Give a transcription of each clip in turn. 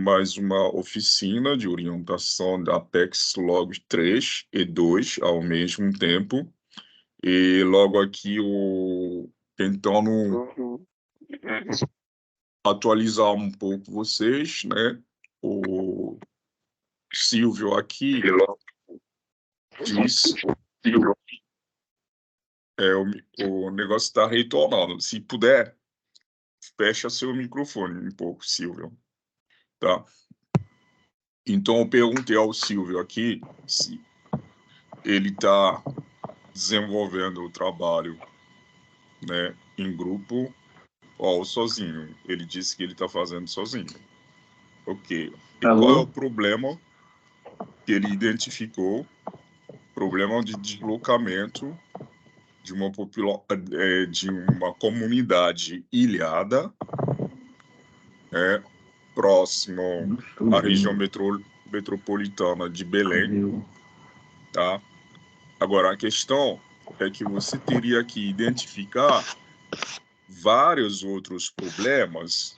mais uma oficina de orientação da Apex Log 3 e 2 ao mesmo tempo. E logo aqui tentando atualizar um pouco vocês, né? O Silvio aqui disse, o negócio está retornando. Se puder, fecha seu microfone um pouco, Silvio, tá? Então eu perguntei ao Silvio aqui se ele está desenvolvendo o trabalho, né, em grupo ou sozinho. Ele disse que ele está fazendo sozinho. Ok. E qual é o Alô? problema que ele identificou? Problema de deslocamento de de uma comunidade ilhada, próximo à região metropolitana de Belém, tá? Agora, a questão é que você teria que identificar vários outros problemas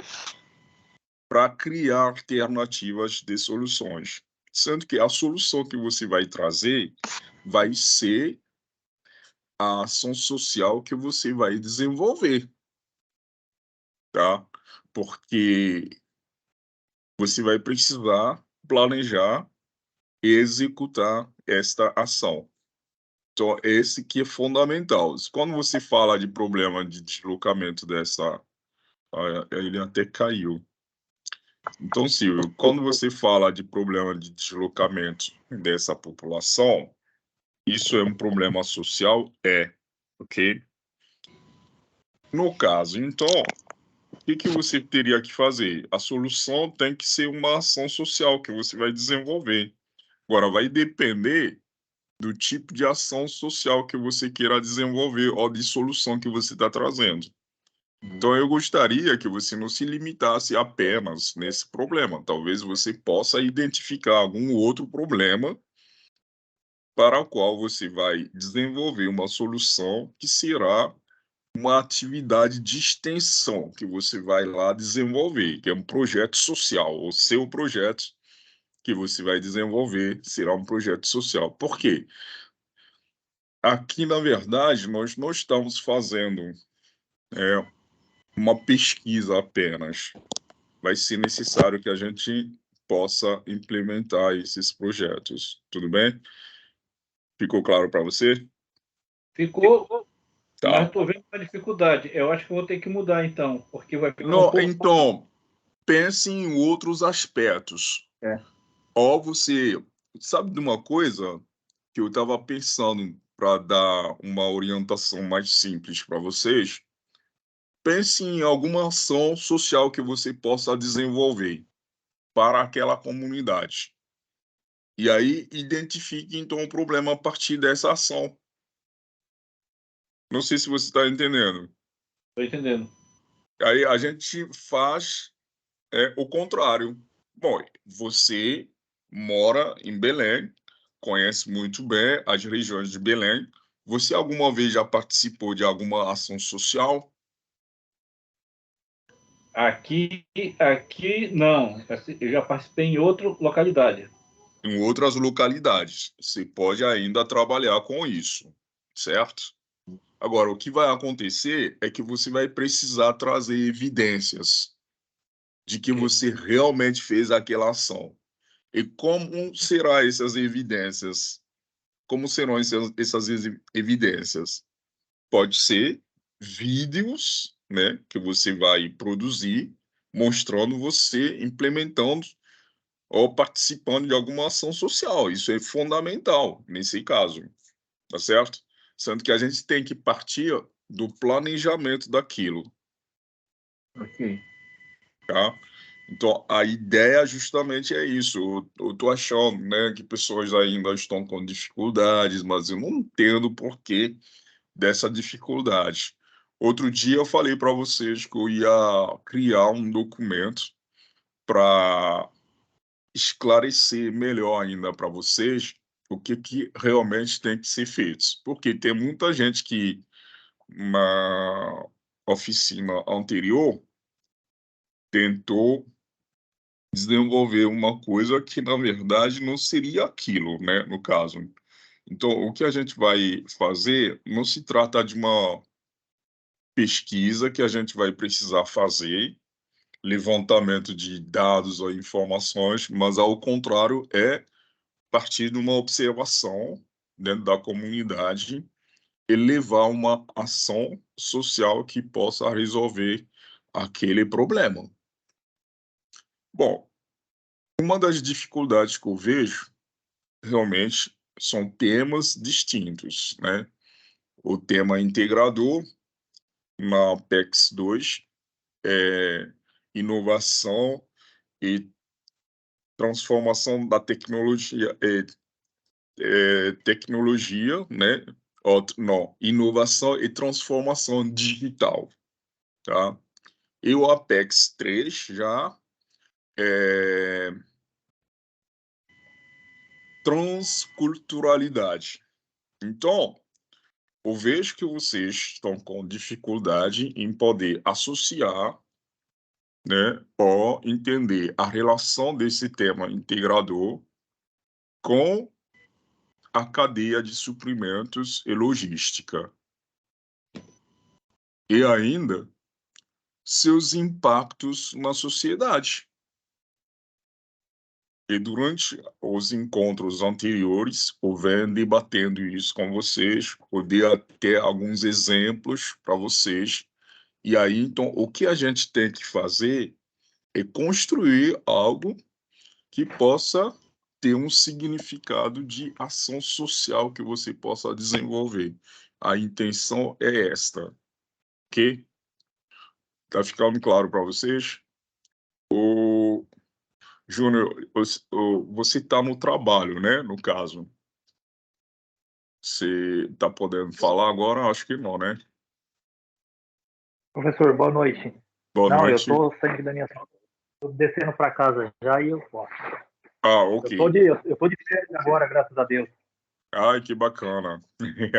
para criar alternativas de soluções, sendo que a solução que você vai trazer vai ser a ação social que você vai desenvolver, tá? Porque você vai precisar planejar e executar esta ação. Então, esse que é fundamental. Quando você fala de problema de deslocamento dessa... ele até caiu. Então, Silvio, quando você fala de problema de deslocamento dessa população, isso é um problema social? É, ok? No caso, então, o que você teria que fazer? A solução tem que ser uma ação social que você vai desenvolver. Agora, vai depender do tipo de ação social que você queira desenvolver ou de solução que você está trazendo. Então, eu gostaria que você não se limitasse apenas nesse problema. Talvez você possa identificar algum outro problema para o qual você vai desenvolver uma solução que será uma atividade de extensão que você vai lá desenvolver, que é um projeto social. O seu projeto que você vai desenvolver será um projeto social. Por quê? Aqui, na verdade, nós não estamos fazendo uma pesquisa apenas. Vai ser necessário que a gente possa implementar esses projetos. Tudo bem? Ficou claro para você? Ficou, mas Tá. estou vendo uma dificuldade. Eu acho que vou ter que mudar então, porque vai ficar um Não, pouco. então, pense em outros aspectos. É. Ó, você sabe de uma coisa que eu estava pensando para dar uma orientação mais simples para vocês? Pense em alguma ação social que você possa desenvolver para aquela comunidade. E aí, identifique então o problema a partir dessa ação. Não sei se você está entendendo. Estou entendendo. Aí a gente faz o contrário. Bom, você mora em Belém, conhece muito bem as regiões de Belém. Você alguma vez já participou de alguma ação social Aqui não. Eu já participei em outra localidade. em outras localidades? Você pode ainda trabalhar com isso, certo? Agora, o que vai acontecer é que você vai precisar trazer evidências de que você realmente fez aquela ação. E como serão essas evidências? Como serão essas evidências? Pode ser vídeos, né, que você vai produzir mostrando você implementando ou participando de alguma ação social. Isso é fundamental nesse caso, tá certo? Sendo que a gente tem que partir do planejamento daquilo, Ok. tá? Então, a ideia justamente é isso. Eu tô achando, né, que pessoas ainda estão com dificuldades, mas eu não entendo o porquê dessa dificuldade. Outro dia eu falei para vocês que eu ia criar um documento para esclarecer melhor ainda para vocês o que realmente tem que ser feito. Porque tem muita gente que na oficina anterior tentou desenvolver uma coisa que, na verdade, não seria aquilo, né, no caso. Então, o que a gente vai fazer não se trata de uma pesquisa que a gente vai precisar fazer, levantamento de dados ou informações, mas, ao contrário, é partir de uma observação dentro da comunidade e levar uma ação social que possa resolver aquele problema. Bom, uma das dificuldades que eu vejo realmente são temas distintos, né? O tema integrador na PEX 2 é inovação e transformação da tecnologia, tecnologia, né? Não, inovação e transformação digital, tá? E o Apex 3 já é transculturalidade. Então, eu vejo que vocês estão com dificuldade em poder associar, né, ou entender a relação desse tema integrador com a cadeia de suprimentos e logística. E ainda seus impactos na sociedade. E durante os encontros anteriores, eu venho debatendo isso com vocês, eu dei até alguns exemplos para vocês. E aí, então, o que a gente tem que fazer é construir algo que possa ter um significado de ação social que você possa desenvolver. A intenção é esta, ok? Tá ficando claro para vocês? O Júnior, você está no trabalho, né? No caso, você está podendo falar agora? Acho que não, né? Professor, boa noite. Boa Não, eu noite. estou saindo da minha sala, tô descendo para casa já e eu posso. Ah, ok. Eu tô de férias agora, graças a Deus. Ai, que bacana.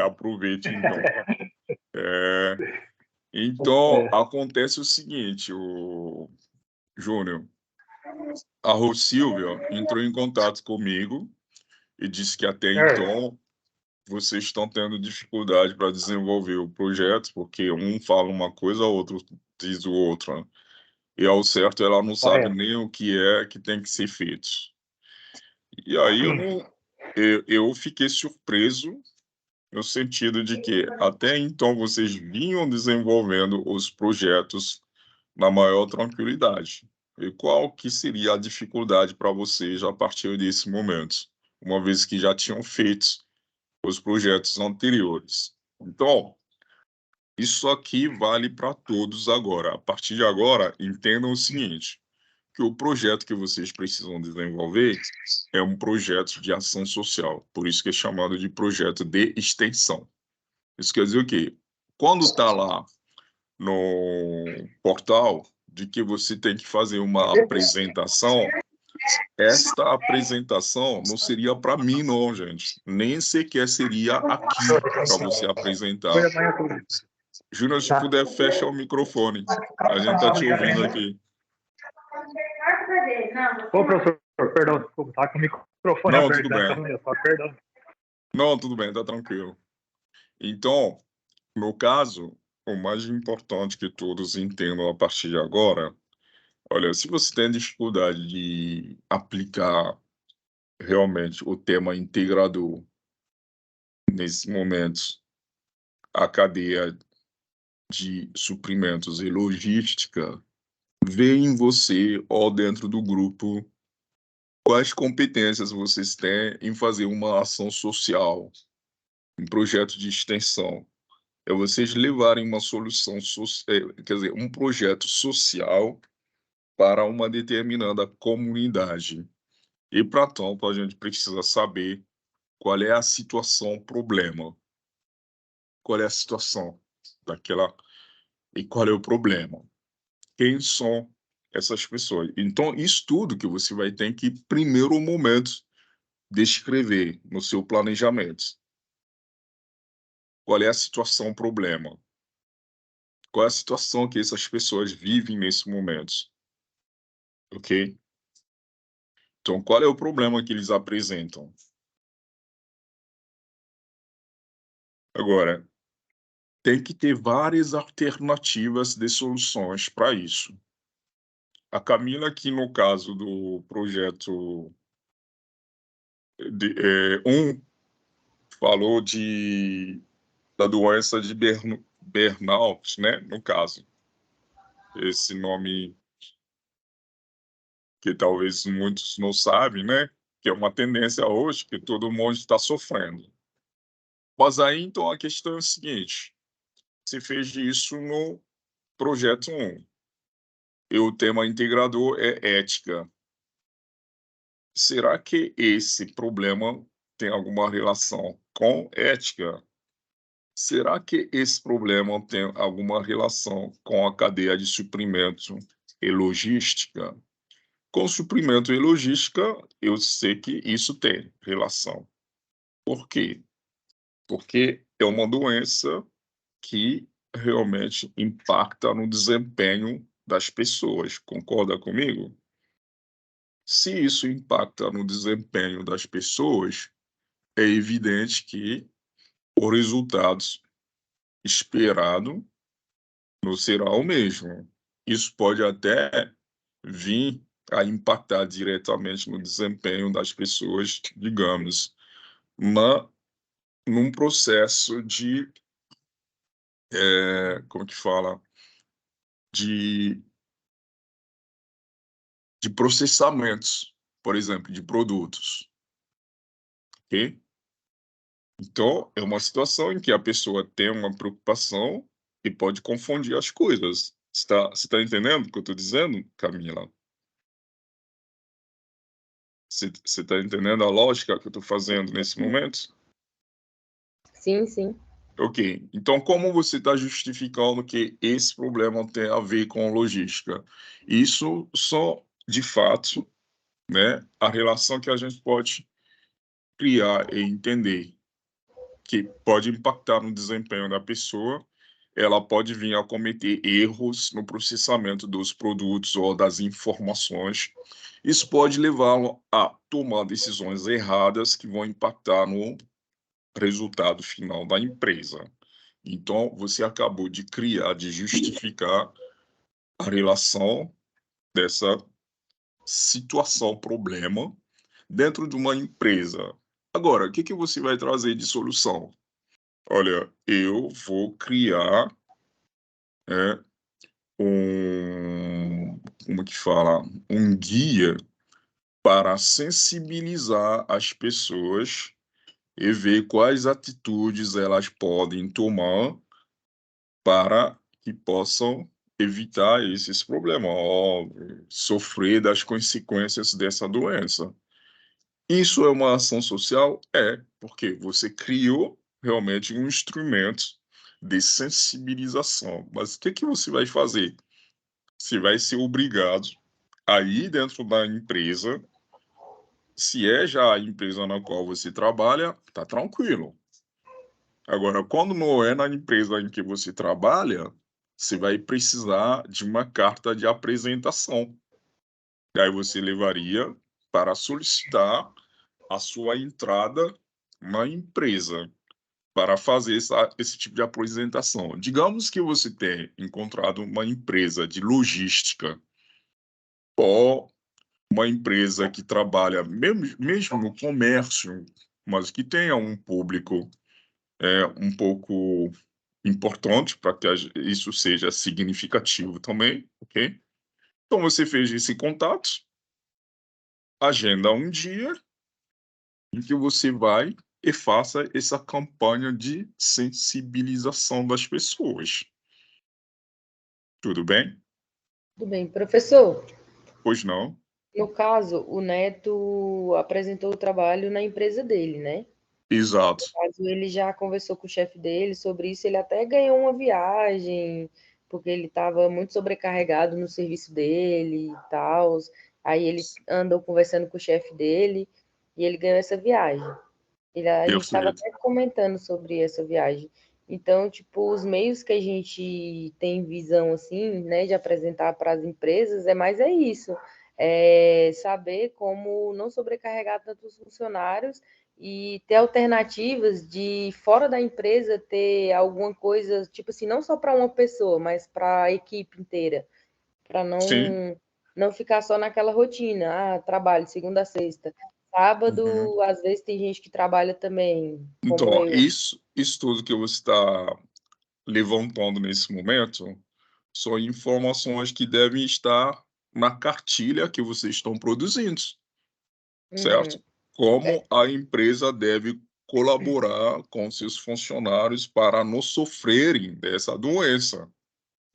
Aproveite, então. É, então, É, acontece o seguinte, o Júnior, a Silvia entrou em contato comigo e disse que até certo, então vocês estão tendo dificuldade para desenvolver o projeto, porque um fala uma coisa, o outro diz o outro, né? E ao certo ela não sabe correto. nem o que é que tem que ser feito. E aí eu Sim, não, eu fiquei surpreso no sentido de que até então vocês vinham desenvolvendo os projetos na maior tranquilidade. E qual que seria a dificuldade para vocês a partir desse momento, uma vez que já tinham feito os projetos anteriores? Então, isso aqui vale para todos agora. A partir de agora, entendam o seguinte, que o projeto que vocês precisam desenvolver é um projeto de ação social, por isso que é chamado de projeto de extensão. Isso quer dizer o quê? Quando está lá no portal de que você tem que fazer uma apresentação, esta apresentação não seria para mim, não, gente. Nem sequer seria aqui para você apresentar. foi amanhã tudo. Júnior, se Tá? puder, fecha o microfone. A gente tá te ouvindo aqui. Ô, professor, perdão, desculpa, tá com o microfone Não, tudo aberto, já bem. tô no meu, só perdão. Não, tudo bem, tá tranquilo. Então, no caso, o mais importante que todos entendam a partir de agora, olha, se você tem dificuldade de aplicar realmente o tema integrador nesse momento, a cadeia de suprimentos e logística, vê em você ou dentro do grupo quais competências vocês têm em fazer uma ação social, um projeto de extensão. É vocês levarem uma solução, quer dizer, um projeto social para uma determinada comunidade. E para tanto, a gente precisa saber qual é a situação, problema. Qual é a situação daquela e qual é o problema. Quem são essas pessoas? Então, isso tudo que você vai ter que, primeiro momento, descrever no seu planejamento. Qual é a situação, problema? Qual é a situação que essas pessoas vivem nesse momento? Ok? Então, qual é o problema que eles apresentam? Agora, tem que ter várias alternativas de soluções para isso. A Camila, aqui no caso do projeto falou da doença de burnout, né? No caso, esse nome que talvez muitos não sabem, né? Que é uma tendência hoje que todo mundo está sofrendo. Mas aí, então, a questão é a seguinte: você fez isso no projeto 1, e o tema integrador é ética. Será que esse problema tem alguma relação com ética? Será que esse problema tem alguma relação com a cadeia de suprimento e logística? Com suprimento e logística, eu sei que isso tem relação. Por quê? Porque é uma doença que realmente impacta no desempenho das pessoas. Concorda comigo? Se isso impacta no desempenho das pessoas, é evidente que o resultado esperado não será o mesmo. Isso pode até vir a impactar diretamente no desempenho das pessoas, digamos, num processo de, como que fala, de, de processamentos, por exemplo, de produtos, ok? Então, é uma situação em que a pessoa tem uma preocupação e pode confundir as coisas. Você tá entendendo o que eu estou dizendo, Camila? Você está entendendo a lógica que eu estou fazendo nesse momento? Sim, sim. Ok. Então, como você está justificando que esse problema tem a ver com logística? Isso só, de fato, né, a relação que a gente pode criar e entender que pode impactar no desempenho da pessoa, ela pode vir a cometer erros no processamento dos produtos ou das informações. Isso pode levá-lo a tomar decisões erradas que vão impactar no resultado final da empresa. Então, você acabou de criar, de justificar a relação dessa situação, problema, dentro de uma empresa. Agora, o que que você vai trazer de solução? Olha, eu vou criar, né, como que fala? Um guia para sensibilizar as pessoas e ver quais atitudes elas podem tomar para que possam evitar esses problemas, ó, sofrer das consequências dessa doença. Isso é uma ação social? É, porque você criou realmente um instrumento de sensibilização. Mas o que que você vai fazer? Você vai ser obrigado a ir dentro da empresa. Se é já a empresa na qual você trabalha, tá tranquilo. Agora, quando não é na empresa em que você trabalha, você vai precisar de uma carta de apresentação. E aí você levaria para solicitar a sua entrada na empresa para fazer esse tipo de apresentação. Digamos que você tenha encontrado uma empresa de logística ou uma empresa que trabalha mesmo no comércio, mas que tenha um público um pouco importante para que isso seja significativo também, ok? Então você fez esse contato, agenda um dia em que você vai e faça essa campanha de sensibilização das pessoas. Tudo bem? Tudo bem. Professor, Pois não? no caso, o Neto apresentou o trabalho na empresa dele, né? Exato. No caso, ele já conversou com o chefe dele sobre isso, ele até ganhou uma viagem, porque ele estava muito sobrecarregado no serviço dele e tal. Aí ele andou conversando com o chefe dele e ele ganhou essa viagem. A gente estava Perfeito. até comentando sobre essa viagem. Então, tipo, os meios que a gente tem visão assim, né, de apresentar para as empresas, é mais isso. saber como não sobrecarregar tantos funcionários e ter alternativas de fora da empresa ter alguma coisa, tipo assim, não só para uma pessoa, mas para a equipe inteira, para Sim. não ficar só naquela rotina, trabalho segunda a sexta. Uhum. Sábado, às vezes tem gente que trabalha também, como Então, eu. isso tudo que você está levantando nesse momento são informações que devem estar na cartilha que vocês estão produzindo, certo? Uhum. Como a empresa deve colaborar com seus funcionários para não sofrerem dessa doença,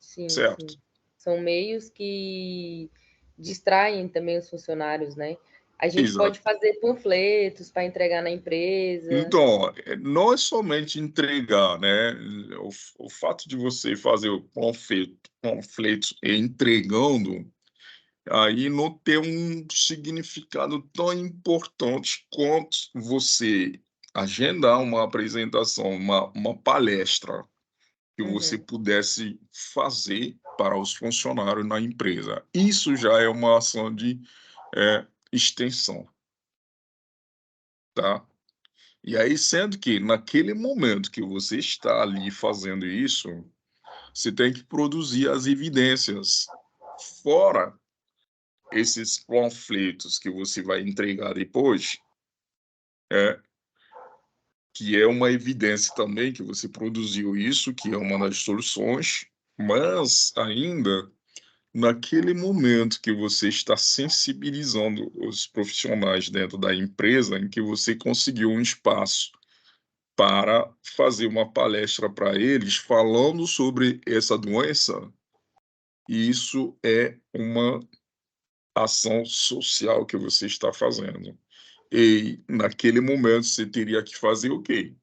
Sim, certo? sim. São meios que distraem também os funcionários, né? A gente pode Exato. fazer panfletos para entregar na empresa. Então, não é somente entregar, né? O fato de você fazer o panfleto entregando, aí não tem um significado tão importante quanto você agendar uma apresentação, uma palestra que você Uhum. pudesse fazer para os funcionários na empresa. Isso já é uma ação de extensão, tá? E aí, sendo que naquele momento que você está ali fazendo isso, você tem que produzir as evidências. Fora esses panfletos que você vai entregar depois, é, que é uma evidência também que você produziu isso, que é uma das soluções, mas ainda naquele momento que você está sensibilizando os profissionais dentro da empresa, em que você conseguiu um espaço para fazer uma palestra para eles falando sobre essa doença, isso é uma ação social que você está fazendo. E naquele momento você teria que fazer o quê?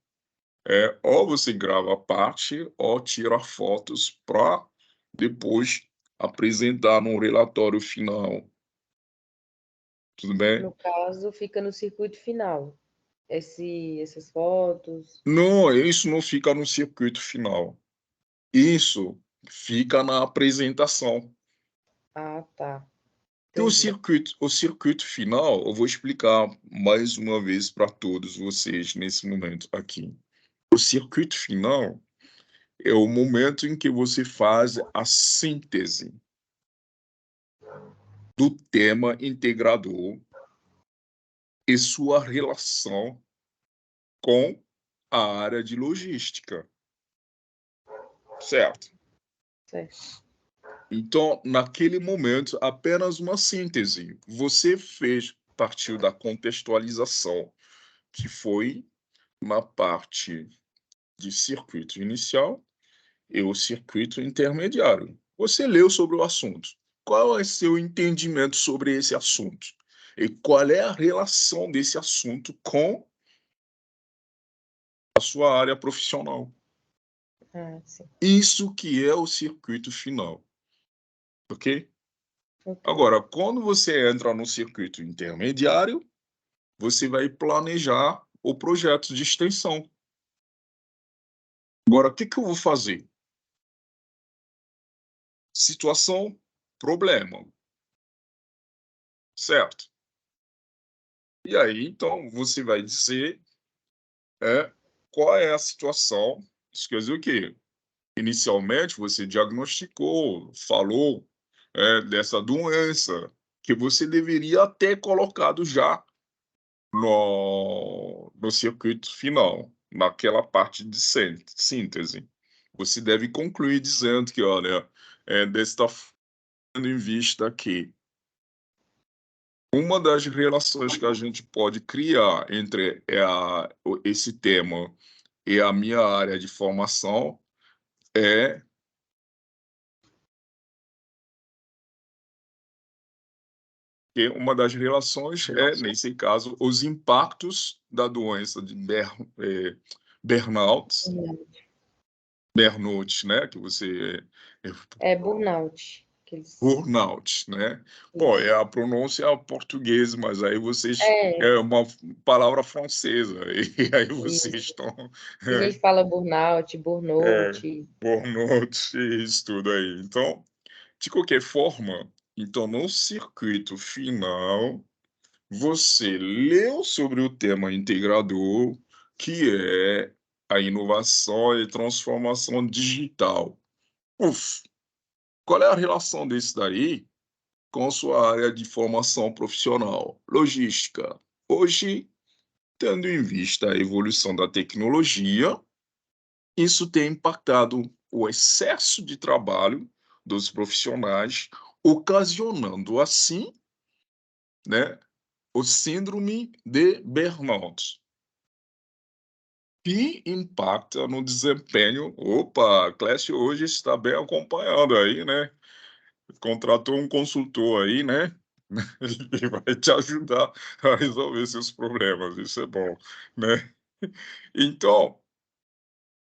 Ou você grava a parte, ou tira fotos para depois apresentar no relatório final. Tudo bem? No caso, fica no circuito final. Essas fotos. Não, isso não fica no circuito final. Isso fica na apresentação. Ah, tá. E Entendi. o circuito final, eu vou explicar mais uma vez para todos vocês nesse momento aqui. O circuito final é o momento em que você faz a síntese do tema integrador e sua relação com a área de logística, certo? Certo. Então, naquele momento, apenas uma síntese. Você fez, partiu da contextualização, que foi na parte de circuito inicial e o circuito intermediário. Você leu sobre o assunto. Qual é seu entendimento sobre esse assunto? E qual é a relação desse assunto com a sua área profissional? Ah, sim. Isso que é o circuito final, ok? Ok. Agora, quando você entra no circuito intermediário, você vai planejar o projeto de extensão. Agora, o que que eu vou fazer? Situação, problema, certo? E aí, então, você vai dizer qual é a situação. Isso quer dizer o quê? Inicialmente, você diagnosticou, falou dessa doença, que você deveria ter colocado já no circuito final, naquela parte de síntese. Você deve concluir dizendo que, olha, desta tendo em vista que uma das relações que a gente pode criar entre esse tema e a minha área de formação é que uma das relações nesse caso, os impactos da doença de burnout, Uhum. burnout, né, que você É burnout. burnout, né? Pô, Isso. a pronúncia é português, mas aí vocês É, é uma palavra francesa e aí vocês isso. estão Tem gente que fala burnout, é, burnout. burnout e isso tudo aí. Então, de qualquer forma, Então, no circuito final, você leu sobre o tema integrador, que é a inovação e transformação digital. Uf, qual é a relação desse daí com sua área de formação profissional? Logística. Hoje, tendo em vista a evolução da tecnologia, isso tem impactado o excesso de trabalho dos profissionais, ocasionando assim, né, o síndrome de burnout, que impacta no desempenho. Opa, a Clécio hoje está bem acompanhado aí, né? Contratou um consultor aí, né? Ele vai te ajudar a resolver seus problemas, isso é bom, né? Então,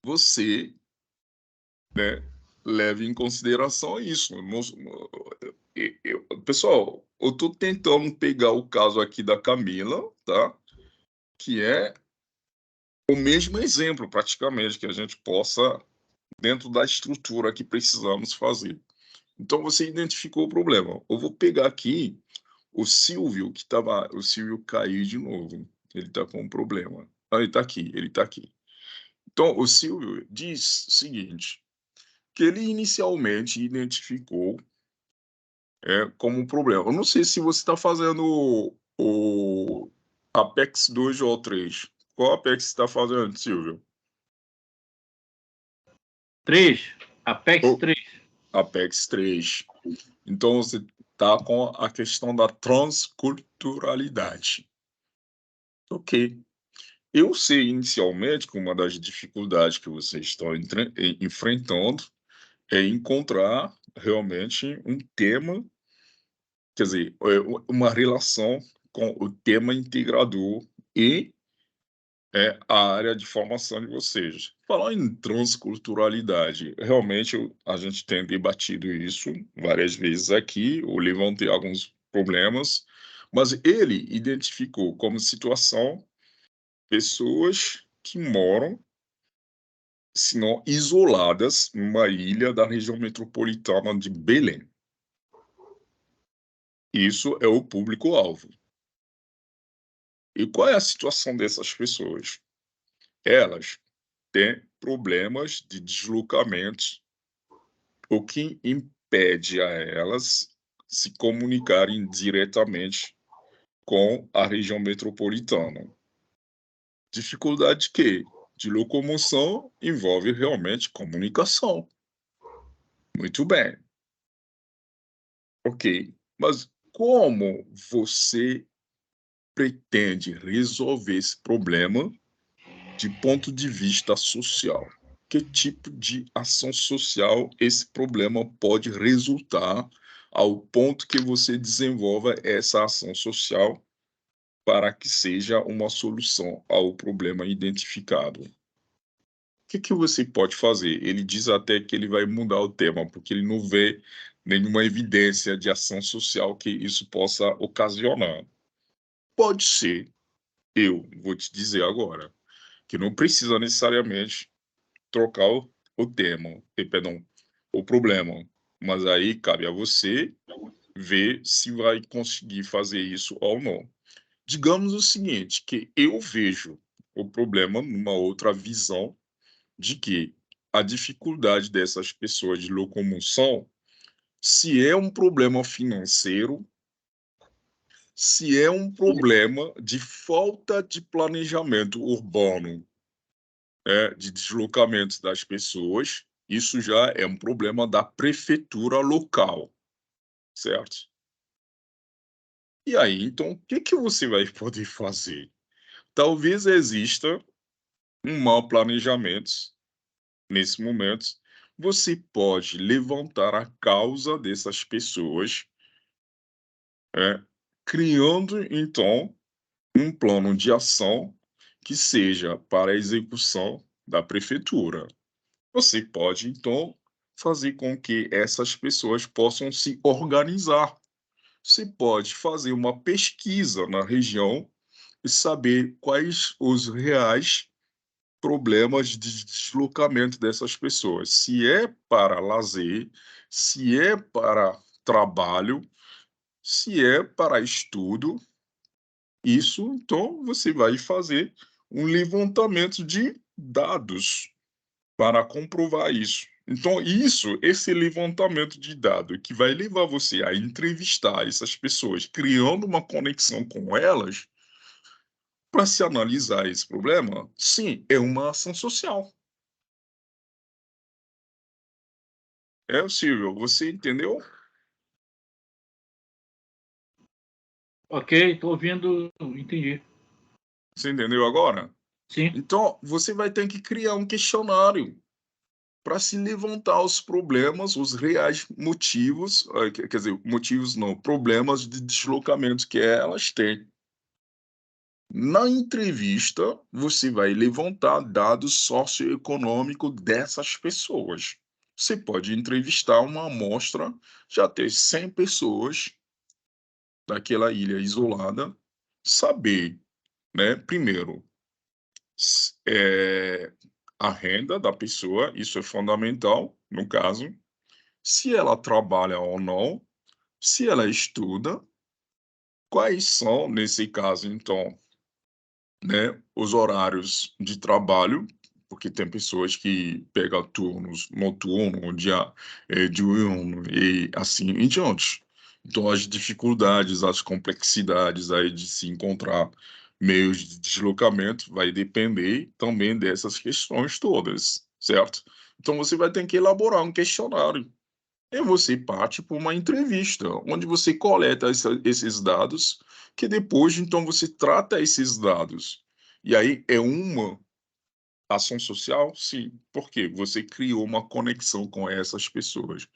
você, né, leve em consideração isso. Pessoal, eu estou tentando pegar o caso aqui da Camila, tá? Que é o mesmo exemplo, praticamente, que a gente possa, dentro da estrutura que precisamos fazer. Então, você identificou o problema. Eu vou pegar aqui o Silvio, que estava. O Silvio caiu de novo. Ele está com um problema. Ah, ele está aqui, ele está aqui. Então, o Silvio diz o seguinte: que ele inicialmente identificou como um problema. Eu não sei se você está fazendo o Apex 2 ou 3. Qual Apex você está fazendo, Silvio? 3. Apex O 3. Apex 3. Então você está com a questão da transculturalidade. Ok. Eu sei inicialmente que uma das dificuldades que vocês estão enfrentando é encontrar realmente um tema, quer dizer, uma relação com o tema integrador e a área de formação de vocês. Falar em transculturalidade, realmente a gente tem debatido isso várias vezes aqui, o levantei alguns problemas, mas ele identificou como situação pessoas que moram, se não isoladas, numa ilha da região metropolitana de Belém. Isso é o público-alvo. E qual é a situação dessas pessoas? Elas têm problemas de deslocamento, o que impede a elas se comunicarem diretamente com a região metropolitana. Dificuldade que, de locomoção, envolve realmente comunicação. Muito bem. Ok. Mas como você pretende resolver esse problema de ponto de vista social? Que tipo de ação social esse problema pode resultar ao ponto que você desenvolva essa ação social para que seja uma solução ao problema identificado? O que você pode fazer? Ele diz até que ele vai mudar o tema, porque ele não vê nenhuma evidência de ação social que isso possa ocasionar. Pode ser, eu vou te dizer agora, que não precisa necessariamente trocar o tema, perdão, o problema. Mas aí cabe a você ver se vai conseguir fazer isso ou não. Digamos o seguinte, que eu vejo o problema numa outra visão de que a dificuldade dessas pessoas de locomoção, se é um problema financeiro, se é um problema de falta de planejamento urbano, de deslocamentos das pessoas, isso já é um problema da prefeitura local, certo? E aí, então, o que você vai poder fazer? Talvez exista um mau planejamento nesse momento. Você pode levantar a causa dessas pessoas, criando, então, um plano de ação que seja para a execução da prefeitura. Você pode, então, fazer com que essas pessoas possam se organizar. Você pode fazer uma pesquisa na região e saber quais os reais problemas de deslocamento dessas pessoas. Se é para lazer, se é para trabalho, Se é para estudo, isso, então você vai fazer um levantamento de dados para comprovar isso. Então, esse levantamento de dados que vai levar você a entrevistar essas pessoas, criando uma conexão com elas, para se analisar esse problema, sim, é uma ação social. É, Silvio, você entendeu? Ok, estou ouvindo, entendi. Você entendeu agora? Sim, Então, você vai ter que criar um questionário para se levantar os problemas, os reais motivos, quer dizer, motivos não, problemas de deslocamento que elas têm. Na entrevista, você vai levantar dados socioeconômicos dessas pessoas. Você pode entrevistar uma amostra de até 100 pessoas daquela ilha isolada, saber, né, primeiro, é, a renda da pessoa, isso é fundamental, no caso, se ela trabalha ou não, se ela estuda, quais são, nesse caso, então, né, os horários de trabalho, porque tem pessoas que pegam turnos noturno, diurno e assim em diante. Então, as dificuldades, as complexidades aí de se encontrar meios de deslocamento vai depender também dessas questões todas, certo? Então, você vai ter que elaborar um questionário. E você parte para uma entrevista, onde você coleta esses dados, que depois, então, você trata esses dados. E aí é uma ação social? Sim. Por quê? Você criou uma conexão com essas pessoas.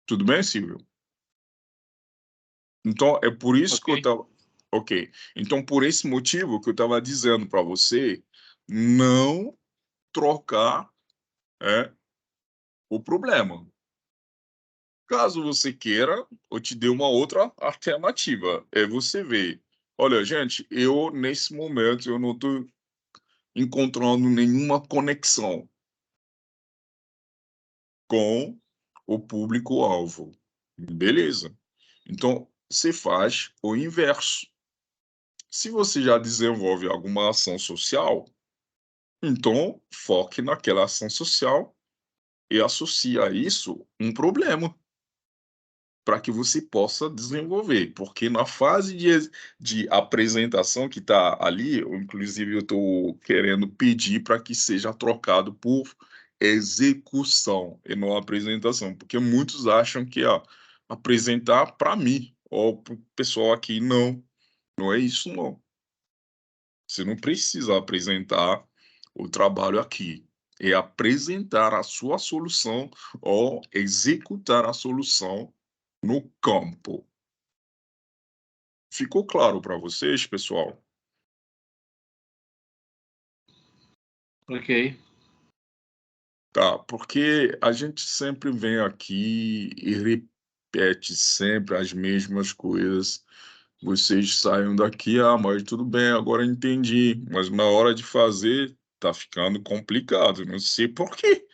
Tudo bem, Silvio? Então, é por isso que eu ok, estava. Ok. Então, por esse motivo que eu estava dizendo para você, não trocar o problema. Caso você queira, eu te dei uma outra alternativa. É você ver, olha, gente, eu nesse momento eu não estou encontrando nenhuma conexão com o público-alvo. Beleza. Então, você faz o inverso. Se você já desenvolve alguma ação social, então foque naquela ação social e associe a isso um problema, para que você possa desenvolver, porque na fase de apresentação que está ali, inclusive eu estou querendo pedir para que seja trocado por execução e não apresentação, porque muitos acham que apresentar para mim ou para o pessoal aqui, não, não é isso não. Você não precisa apresentar o trabalho aqui, é apresentar a sua solução ou executar a solução no campo. Ficou claro para vocês, pessoal? ok, Tá, porque a gente sempre vem aqui e repete sempre as mesmas coisas. Vocês saiam daqui, mas tudo bem, agora entendi. Mas na hora de fazer, tá ficando complicado. Não sei por quê,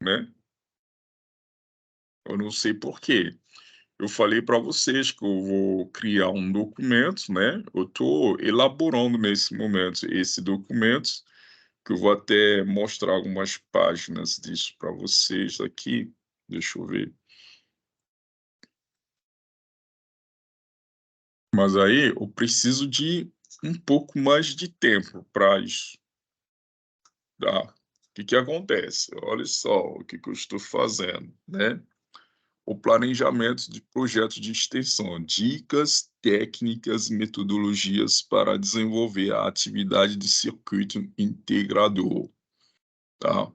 né? Eu não sei por quê. Eu falei para vocês que eu vou criar um documento, né? Eu estou elaborando nesse momento esse documento, que eu vou até mostrar algumas páginas disso para vocês aqui. Deixa eu ver. Mas aí eu preciso de um pouco mais de tempo para isso, tá? O que que acontece? Olha só o que que eu estou fazendo, né? O planejamento de projetos de extensão, dicas, técnicas, metodologias para desenvolver a atividade de circuito integrador, tá?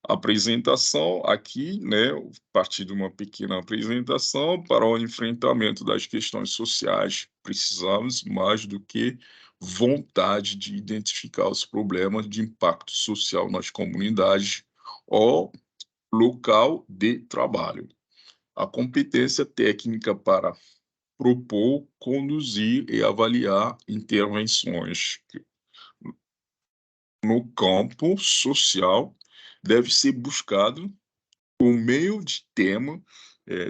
Apresentação aqui, né, a partir de uma pequena apresentação para o enfrentamento das questões sociais, precisamos mais do que vontade de identificar os problemas de impacto social nas comunidades ou local de trabalho. A competência técnica para propor, conduzir e avaliar intervenções no campo social deve ser buscado por meio de tema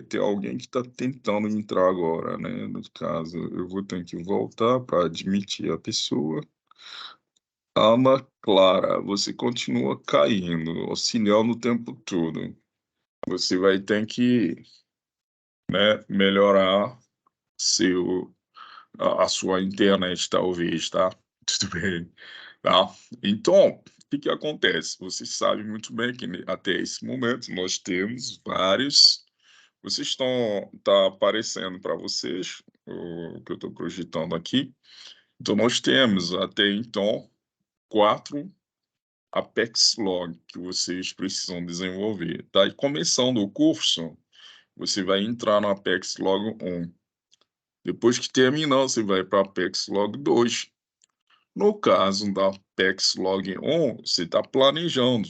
Tem alguém que está tentando entrar agora, né? No caso, eu vou ter que voltar para admitir a pessoa. Ana Clara, você continua caindo, oscilando o tempo todo. Você vai ter que, né, melhorar a sua internet, talvez, tá? Tudo bem, tá? Então, o que que acontece? Você sabe muito bem que até esse momento nós temos vários. Tá aparecendo para vocês o que eu estou projetando aqui. Então, nós temos até então 4 Apex Log que vocês precisam desenvolver, tá? E começando o curso, você vai entrar no Apex Log 1. Depois que terminar, você vai para Apex Log 2. No caso da Apex Log 1, você está planejando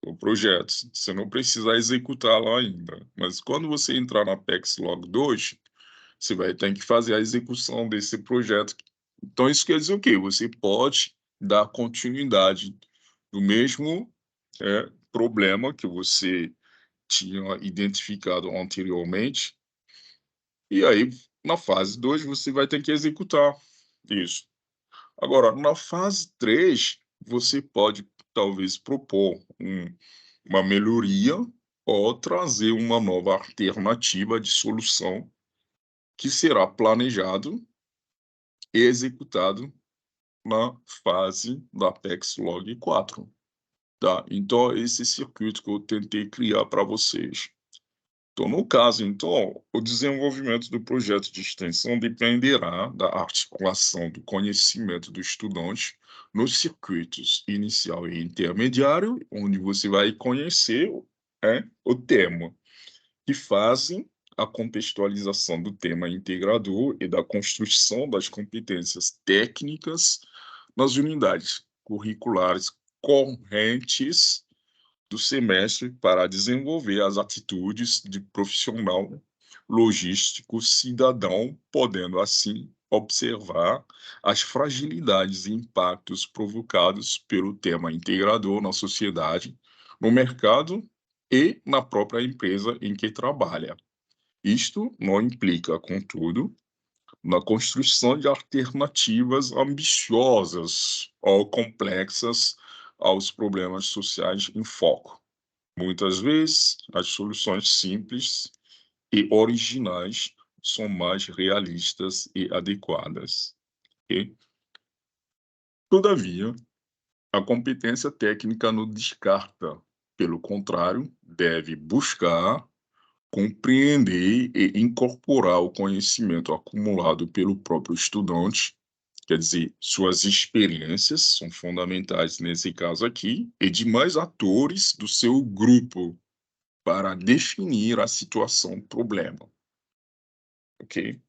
o projeto. Você não precisa executá-lo ainda. Mas quando você entrar no Apex Log 2, você vai ter que fazer a execução desse projeto. Então, isso quer dizer o quê? Você pode dar continuidade do mesmo problema que você tinha identificado anteriormente. E aí, na fase 2, você vai ter que executar isso. Agora, na fase 3, você pode talvez propor uma melhoria ou trazer uma nova alternativa de solução que será planejado e executado na fase da Apex Log 4, tá? Então, esse circuito que eu tentei criar para vocês. Então, no caso, então, o desenvolvimento do projeto de extensão dependerá da articulação do conhecimento do estudante nos circuitos inicial e intermediário, onde você vai conhecer o tema, que fazem a contextualização do tema integrador e da construção das competências técnicas nas unidades curriculares correntes do semestre para desenvolver as atitudes de profissional logístico cidadão, podendo assim observar as fragilidades e impactos provocados pelo tema integrador na sociedade, no mercado e na própria empresa em que trabalha. Isto não implica, contudo, na construção de alternativas ambiciosas ou complexas aos problemas sociais em foco. Muitas vezes, as soluções simples e originais são mais realistas e adequadas. Ok? Todavia, a competência técnica não descarta. Pelo contrário, deve buscar compreender e incorporar o conhecimento acumulado pelo próprio estudante, quer dizer, suas experiências são fundamentais nesse caso aqui, e demais atores do seu grupo para definir a situação problema, ok?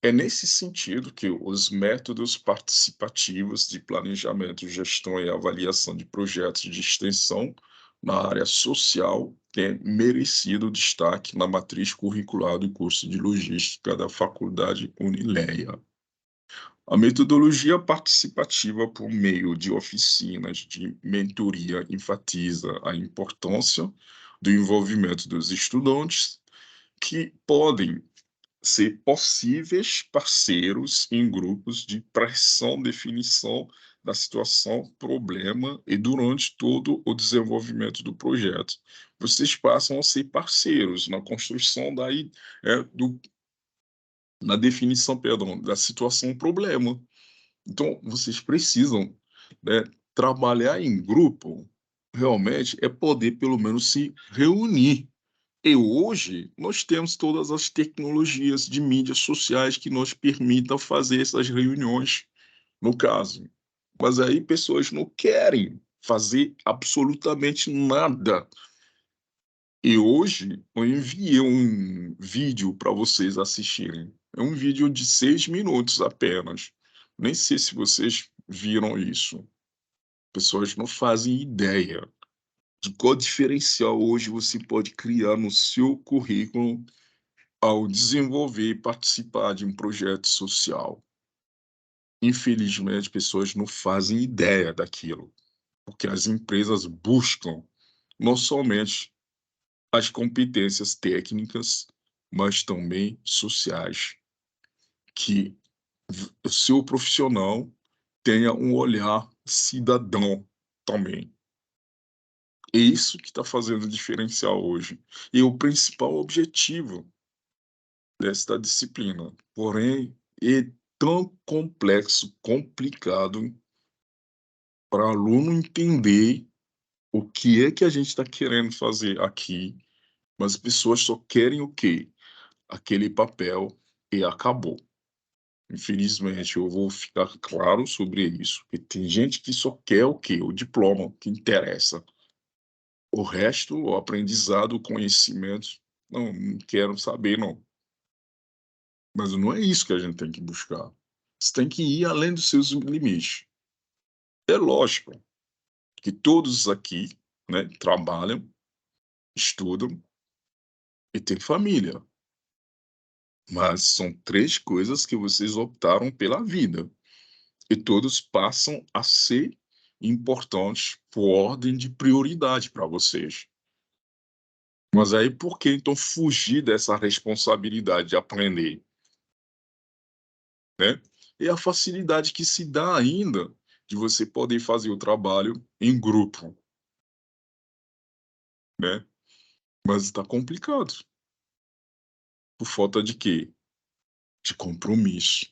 É nesse sentido que os métodos participativos de planejamento, gestão e avaliação de projetos de extensão na área social têm merecido destaque na matriz curricular do curso de Logística da Faculdade Unileia. A metodologia participativa por meio de oficinas de mentoria enfatiza a importância do envolvimento dos estudantes, que podem ser possíveis parceiros em grupos de pressão, definição da situação, problema e durante todo o desenvolvimento do projeto. Vocês passam a ser parceiros na construção na definição, perdão, da situação, problema. Então, vocês precisam, né, trabalhar em grupo, realmente é poder pelo menos se reunir. E hoje nós temos todas as tecnologias de mídias sociais que nos permitam fazer essas reuniões, no caso. Mas aí pessoas não querem fazer absolutamente nada. E hoje eu enviei um vídeo para vocês assistirem. É um vídeo de 6 minutos apenas. Nem sei se vocês viram isso. Pessoas não fazem ideia de qual diferencial hoje você pode criar no seu currículo ao desenvolver e participar de um projeto social. Infelizmente, pessoas não fazem ideia daquilo, porque as empresas buscam não somente as competências técnicas, mas também sociais, que o seu profissional tenha um olhar cidadão também. É isso que está fazendo diferencial hoje. E o principal objetivo desta disciplina. Porém, é tão complexo, complicado para aluno entender o que é que a gente está querendo fazer aqui, mas as pessoas só querem o quê? Aquele papel e acabou. Infelizmente, eu vou ficar claro sobre isso, porque tem gente que só quer o quê? O diploma, que interessa. O resto, o aprendizado, o conhecimento, não quero saber, não. Mas não é isso que a gente tem que buscar. Você tem que ir além dos seus limites. É lógico que todos aqui, né, trabalham, estudam e têm família. Mas são três coisas que vocês optaram pela vida. E todos passam a ser importantes por ordem de prioridade para vocês. Mas aí por que então fugir dessa responsabilidade de aprender, né? E a facilidade que se dá ainda de você poder fazer o trabalho em grupo, né? Mas está complicado. Por falta de quê? De compromisso.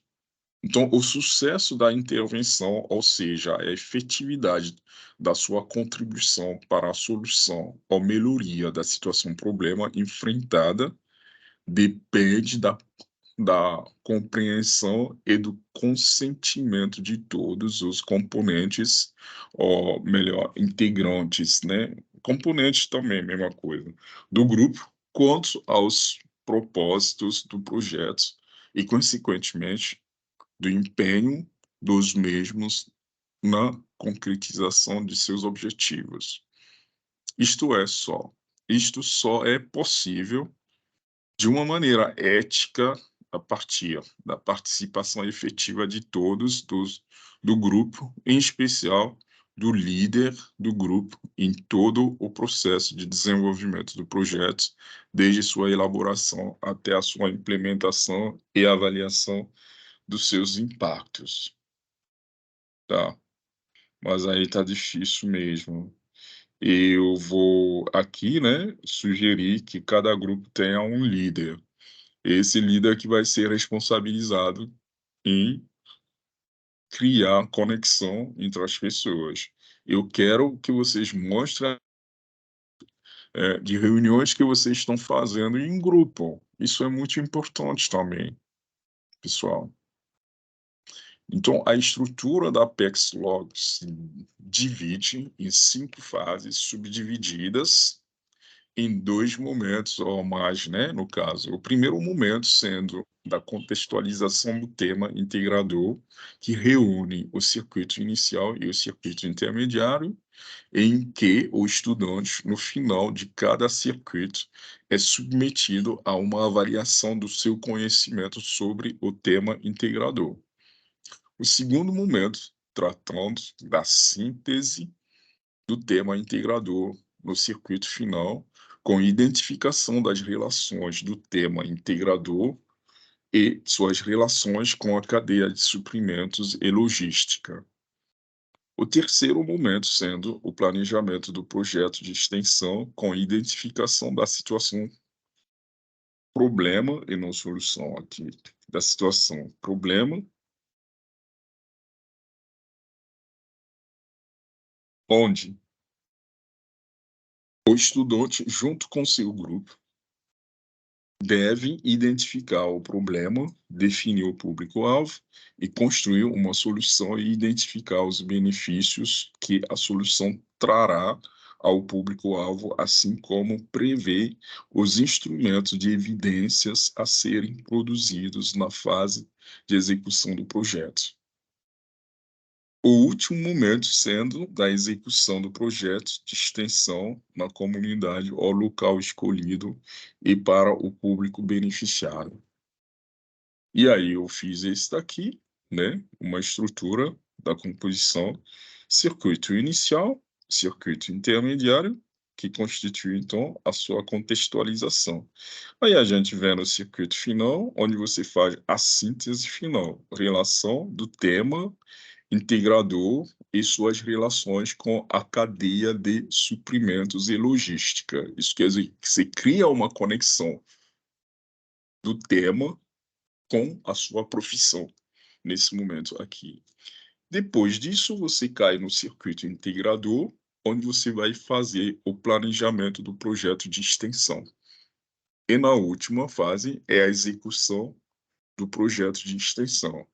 Então, o sucesso da intervenção, ou seja, a efetividade da sua contribuição para a solução ou melhoria da situação problema enfrentada, depende da compreensão e do consentimento de todos os componentes, ou melhor, integrantes, né? Componentes também, mesma coisa, do grupo, quanto aos propósitos do projeto e, consequentemente, do empenho dos mesmos na concretização de seus objetivos. Isto é só, isto só é possível de uma maneira ética a partir da participação efetiva de todos do grupo, em especial do líder do grupo em todo o processo de desenvolvimento do projeto, desde sua elaboração até a sua implementação e avaliação dos seus impactos, tá? Mas aí tá difícil mesmo. Eu vou aqui, né, sugerir que cada grupo tenha um líder. Esse líder que vai ser responsabilizado em criar conexão entre as pessoas. Eu quero que vocês mostrem de reuniões que vocês estão fazendo em grupo. Isso é muito importante também, pessoal. Então, a estrutura da Apex Log se divide em 5 fases subdivididas em 2 momentos ou mais, né, no caso. O primeiro momento sendo da contextualização do tema integrador, que reúne o circuito inicial e o circuito intermediário, em que o estudante, no final de cada circuito, é submetido a uma avaliação do seu conhecimento sobre o tema integrador. O segundo momento, tratando da síntese do tema integrador no circuito final, com identificação das relações do tema integrador e suas relações com a cadeia de suprimentos e logística. O terceiro momento sendo o planejamento do projeto de extensão com identificação da situação problema e não solução aqui, da situação problema, onde o estudante, junto com seu grupo, deve identificar o problema, definir o público-alvo e construir uma solução e identificar os benefícios que a solução trará ao público-alvo, assim como prever os instrumentos de evidências a serem produzidos na fase de execução do projeto. O último momento sendo da execução do projeto de extensão na comunidade ou local escolhido e para o público beneficiário. E aí eu fiz esse daqui, né, uma estrutura da composição, circuito inicial, circuito intermediário que constitui, então, a sua contextualização. Aí a gente vem no circuito final, onde você faz a síntese final, relação do tema integrador e suas relações com a cadeia de suprimentos e logística. Isso quer dizer que você cria uma conexão do tema com a sua profissão, nesse momento aqui. Depois disso, você cai no circuito integrador, onde você vai fazer o planejamento do projeto de extensão. E na última fase é a execução do projeto de extensão,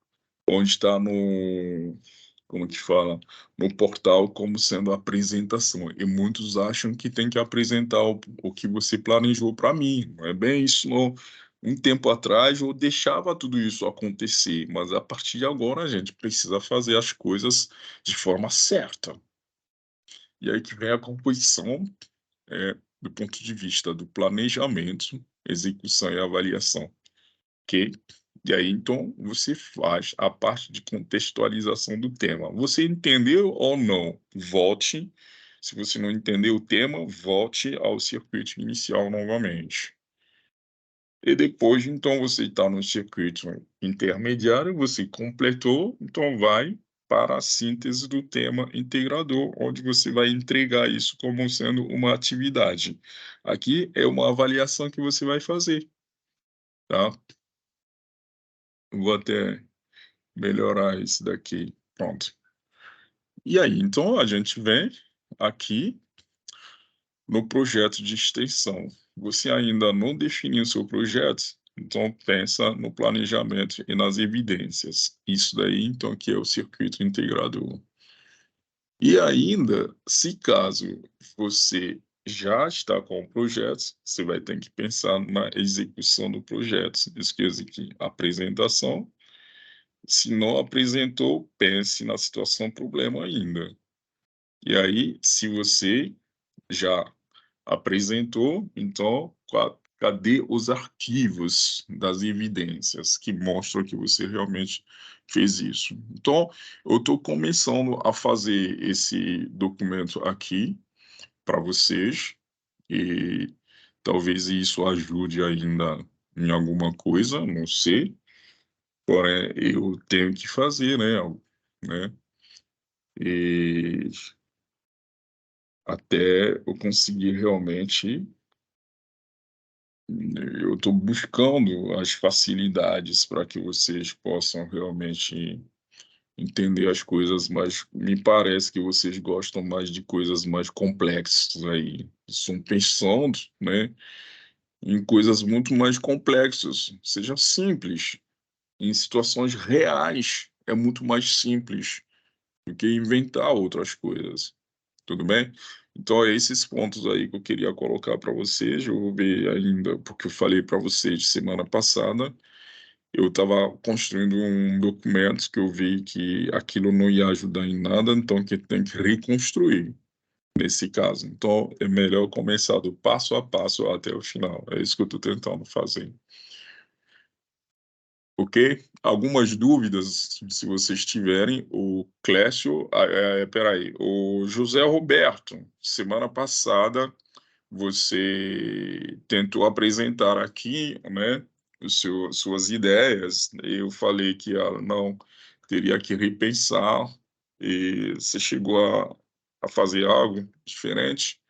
onde está no, como que fala, no portal como sendo a apresentação. E muitos acham que tem que apresentar o que você planejou para mim. Não é bem isso, não. Um tempo atrás eu deixava tudo isso acontecer, mas a partir de agora a gente precisa fazer as coisas de forma certa. E aí que vem a composição do ponto de vista do planejamento, execução e avaliação, ok? E aí, então, você faz a parte de contextualização do tema. Você entendeu ou não? Volte. Se você não entendeu o tema, volte ao circuito inicial novamente. E depois, então, você está no circuito intermediário, você completou, então vai para a síntese do tema integrador, onde você vai entregar isso como sendo uma atividade. Aqui é uma avaliação que você vai fazer, tá? Vou até melhorar isso daqui. Pronto. E aí, então, a gente vem aqui no projeto de extensão. Você ainda não definiu o seu projeto, então pensa no planejamento e nas evidências. Isso daí, então, que é o circuito integrador. E ainda, se caso você já está com o projeto, você vai ter que pensar na execução do projeto. Isso quer dizer que apresentação. Se não apresentou, pense na situação problema ainda. E aí, se você já apresentou, então, cadê os arquivos das evidências que mostram que você realmente fez isso? Então, eu estou começando a fazer esse documento aqui para vocês e talvez isso ajude ainda em alguma coisa, não sei. Porém, eu tenho que fazer, né? E até eu conseguir realmente, eu estou buscando as facilidades para que vocês possam realmente entender as coisas, mas me parece que vocês gostam mais de coisas mais complexas aí. Estão pensando, né, em coisas muito mais complexas. Seja simples. Em situações reais é muito mais simples do que inventar outras coisas. Tudo bem? Então, é esses pontos aí que eu queria colocar para vocês. Eu vou ver ainda, porque eu falei para vocês semana passada, eu estava construindo um documento que eu vi que aquilo não ia ajudar em nada, então que tem que reconstruir nesse caso. Então, é melhor começar do passo a passo até o final. É isso que eu estou tentando fazer. Ok? Algumas dúvidas, se vocês tiverem, o Clécio, peraí, o José Roberto, semana passada você tentou apresentar aqui, né, suas ideias, eu falei que não, teria que repensar, e você chegou a fazer algo diferente?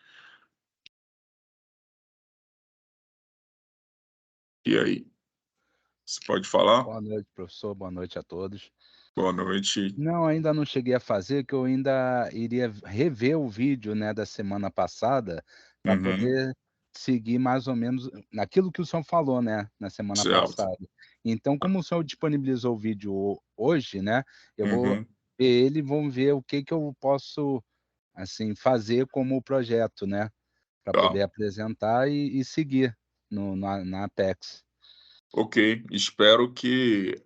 E aí, você pode falar? Boa noite, professor. Boa noite a todos. Boa noite. Não, ainda não cheguei a fazer, que eu ainda iria rever o vídeo, né, da semana passada, para Uhum, poder seguir mais ou menos naquilo que o senhor falou, né, na semana certo. passada. Então, como o senhor disponibilizou o vídeo hoje, né, eu vou Uhum, ver ele e vamos ver o que que eu posso, assim, fazer como projeto, né, para tá. poder apresentar e seguir na Apex. Ok, espero que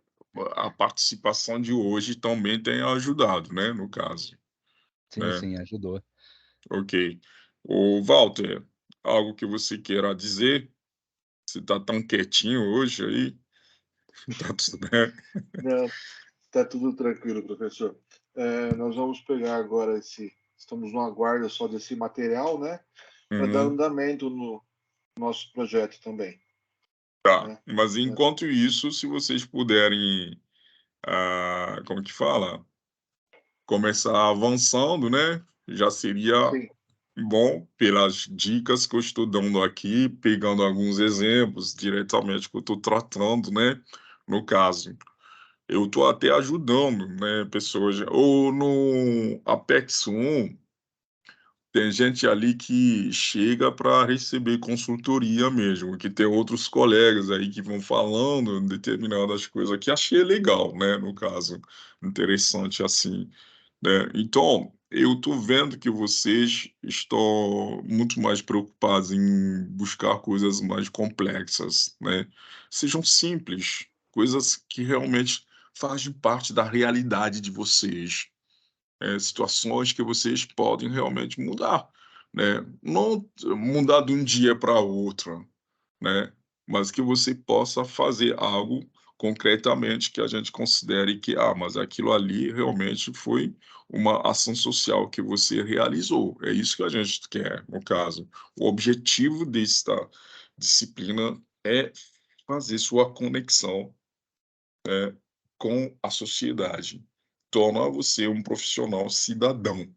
a participação de hoje também tenha ajudado, né, no caso, Sim, né? sim, ajudou. Ok. O Walter, algo que você queira dizer? Você tá tão quietinho hoje aí? Tá tudo bem? Não, está tudo tranquilo, professor. Nós vamos pegar agora esse. Estamos no aguardo só desse material, né? para dar Uhum. andamento no nosso projeto também. Tá. Né? Mas enquanto isso, se vocês puderem, como que fala? Começar avançando, né? Já seria Sim, bom, pelas dicas que eu estou dando aqui, pegando alguns exemplos diretamente que eu estou tratando, né? No caso, eu estou até ajudando, né, pessoas. Ou no Apex 1, tem gente ali que chega para receber consultoria mesmo, que tem outros colegas aí que vão falando determinadas coisas que achei legal, né, no caso, interessante assim, né. Então, eu estou vendo que vocês estão muito mais preocupados em buscar coisas mais complexas, né. Sejam simples, coisas que realmente fazem parte da realidade de vocês, situações que vocês podem realmente mudar, né? Não mudar de um dia para outro, né? Mas que você possa fazer algo concretamente que a gente considere que, mas aquilo ali realmente foi uma ação social que você realizou. É isso que a gente quer, no caso. O objetivo desta disciplina é fazer sua conexão, com a sociedade. Torna você um profissional cidadão,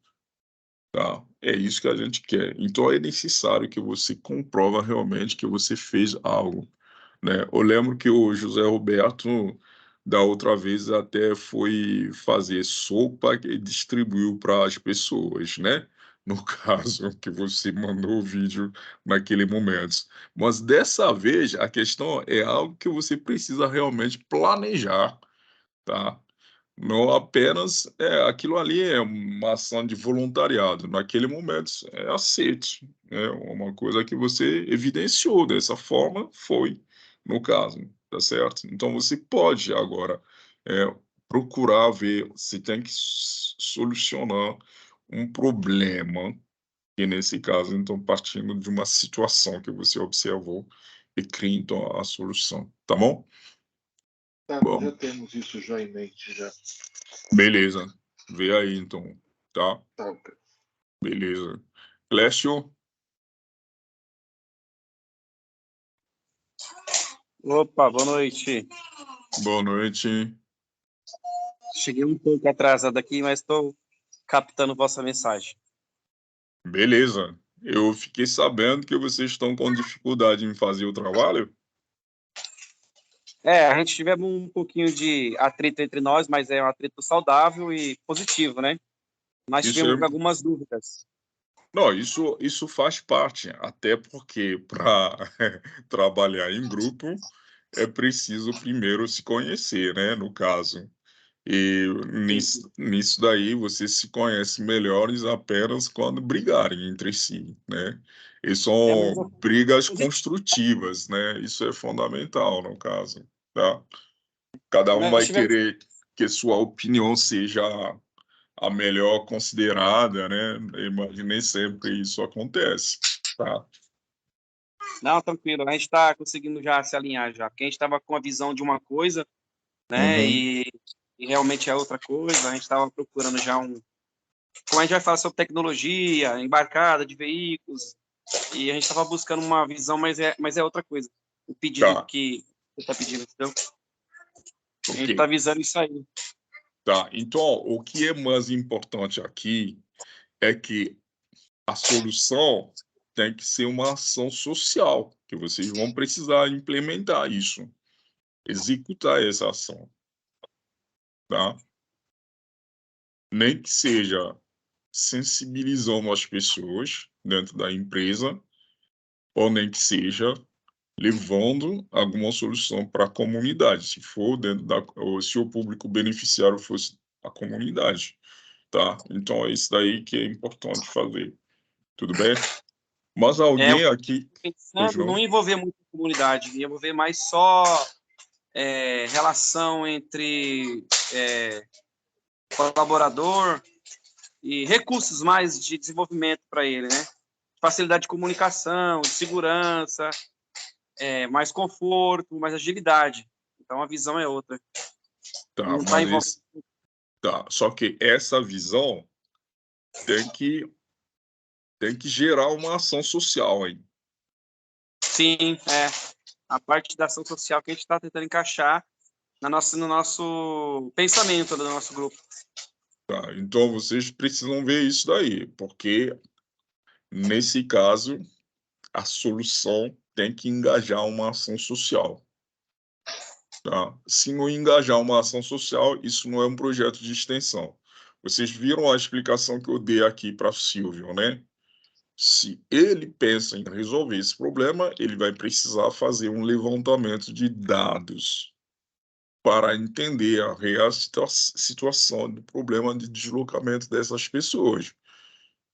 tá? É isso que a gente quer. Então é necessário que você comprova realmente que você fez algo, né? Eu lembro que o José Roberto, da outra vez, até foi fazer sopa e distribuiu para as pessoas, né? No caso que você mandou o vídeo naquele momento. Mas dessa vez, a questão é algo que você precisa realmente planejar, tá? Não apenas aquilo ali é uma ação de voluntariado, naquele momento é aceite, é uma coisa que você evidenciou, dessa forma foi, no caso, tá certo? Então você pode agora, procurar ver se tem que solucionar um problema, e nesse caso, então, partindo de uma situação que você observou e cria então a solução, tá bom? tá, nós já Bom, temos isso já em mente, já. beleza. Vê aí então, tá? Tá, Beleza. Clécio, Opa, boa noite. boa noite. Cheguei um pouco atrasado aqui, mas estou captando vossa mensagem. Beleza. Eu fiquei sabendo que vocês estão com dificuldade em fazer o trabalho. A gente tivemos um pouquinho de atrito entre nós, mas é um atrito saudável e positivo, né? Nós Isso tivemos é... algumas dúvidas. Não, isso faz parte, até porque para trabalhar em grupo é preciso primeiro se conhecer, né, no caso. E Sim, nisso daí vocês se conhecem melhores apenas quando brigarem entre si, né? E temos são brigas positivo, construtivas, né? Isso é fundamental no caso, tá? Cada um nós vai tivemos, querer que sua opinião seja a melhor considerada, né? Mas nem sempre isso acontece, tá? não, tranquilo, a gente está conseguindo já se alinhar já, porque a gente estava com a visão de uma coisa, né? Uhum, E realmente é outra coisa. A gente estava procurando já como a gente vai falar sobre tecnologia, embarcada de veículos, e a gente estava buscando uma visão, mas é outra coisa. O pedido tá, que você está pedindo, entendeu? A ok. gente está visando isso aí. Tá, então, o que é mais importante aqui é que a solução tem que ser uma ação social, que vocês vão precisar implementar isso, executar essa ação, tá? Nem que seja sensibilizando as pessoas dentro da empresa, ou nem que seja levando alguma solução para a comunidade, se for dentro ou se o público beneficiário fosse a comunidade, tá? Então é isso daí que é importante fazer, tudo bem? Mas Eu alguém aqui, pois pensando não não? envolver muito a comunidade, envolver mais só relação entre colaborador e recursos mais de desenvolvimento para ele, né? Facilidade de comunicação, de segurança, mais conforto, mais agilidade. Então a visão é outra. Tá, Não está mas envolvendo. esse, tá, só que essa visão tem que, tem que gerar uma ação social aí. Sim, a parte da ação social que a gente está tentando encaixar no nosso pensamento do nosso grupo. Tá? Então, vocês precisam ver isso daí, porque, nesse caso, a solução tem que engajar uma ação social. Tá? Se não engajar uma ação social, isso não é um projeto de extensão. Vocês viram a explicação que eu dei aqui para o Silvio, né? Se ele pensa em resolver esse problema, ele vai precisar fazer um levantamento de dados para entender a real situação do problema de deslocamento dessas pessoas.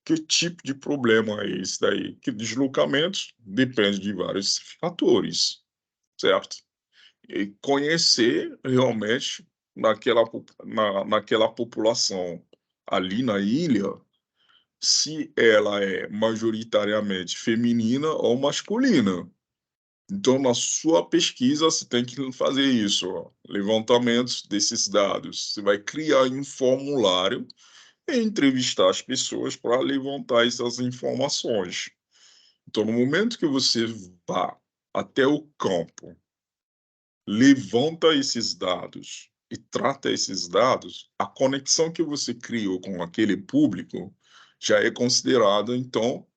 Que tipo de problema é esse daí? Que deslocamentos depende de vários fatores, certo? E conhecer realmente naquela população ali na ilha, se ela é majoritariamente feminina ou masculina. Então, na sua pesquisa, você tem que fazer isso, ó, levantamentos desses dados. Você vai criar um formulário e entrevistar as pessoas para levantar essas informações. Então, no momento que você vá até o campo, levanta esses dados e trata esses dados, a conexão que você criou com aquele público já é considerada, então,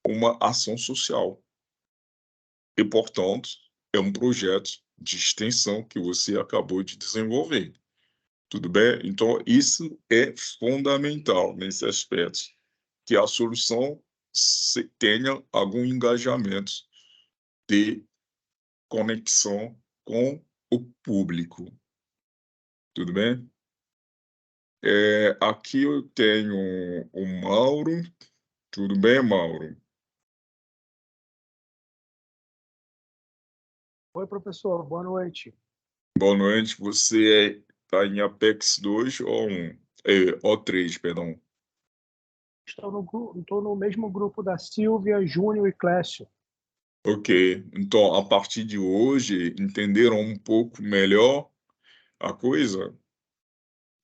uma ação social. E, portanto, é um projeto de extensão que você acabou de desenvolver. Tudo bem? Então, isso é fundamental nesse aspecto, que a solução tenha algum engajamento de conexão com o público. Tudo bem? Aqui eu tenho o Mauro. Tudo bem, Mauro? Oi, professor, boa noite. Boa noite. Você está em Apex 2 ou 1? Ou 3, perdão. Estou no mesmo grupo da Silvia, Júnior e Clécio. Ok. Então, a partir de hoje, entenderam um pouco melhor a coisa?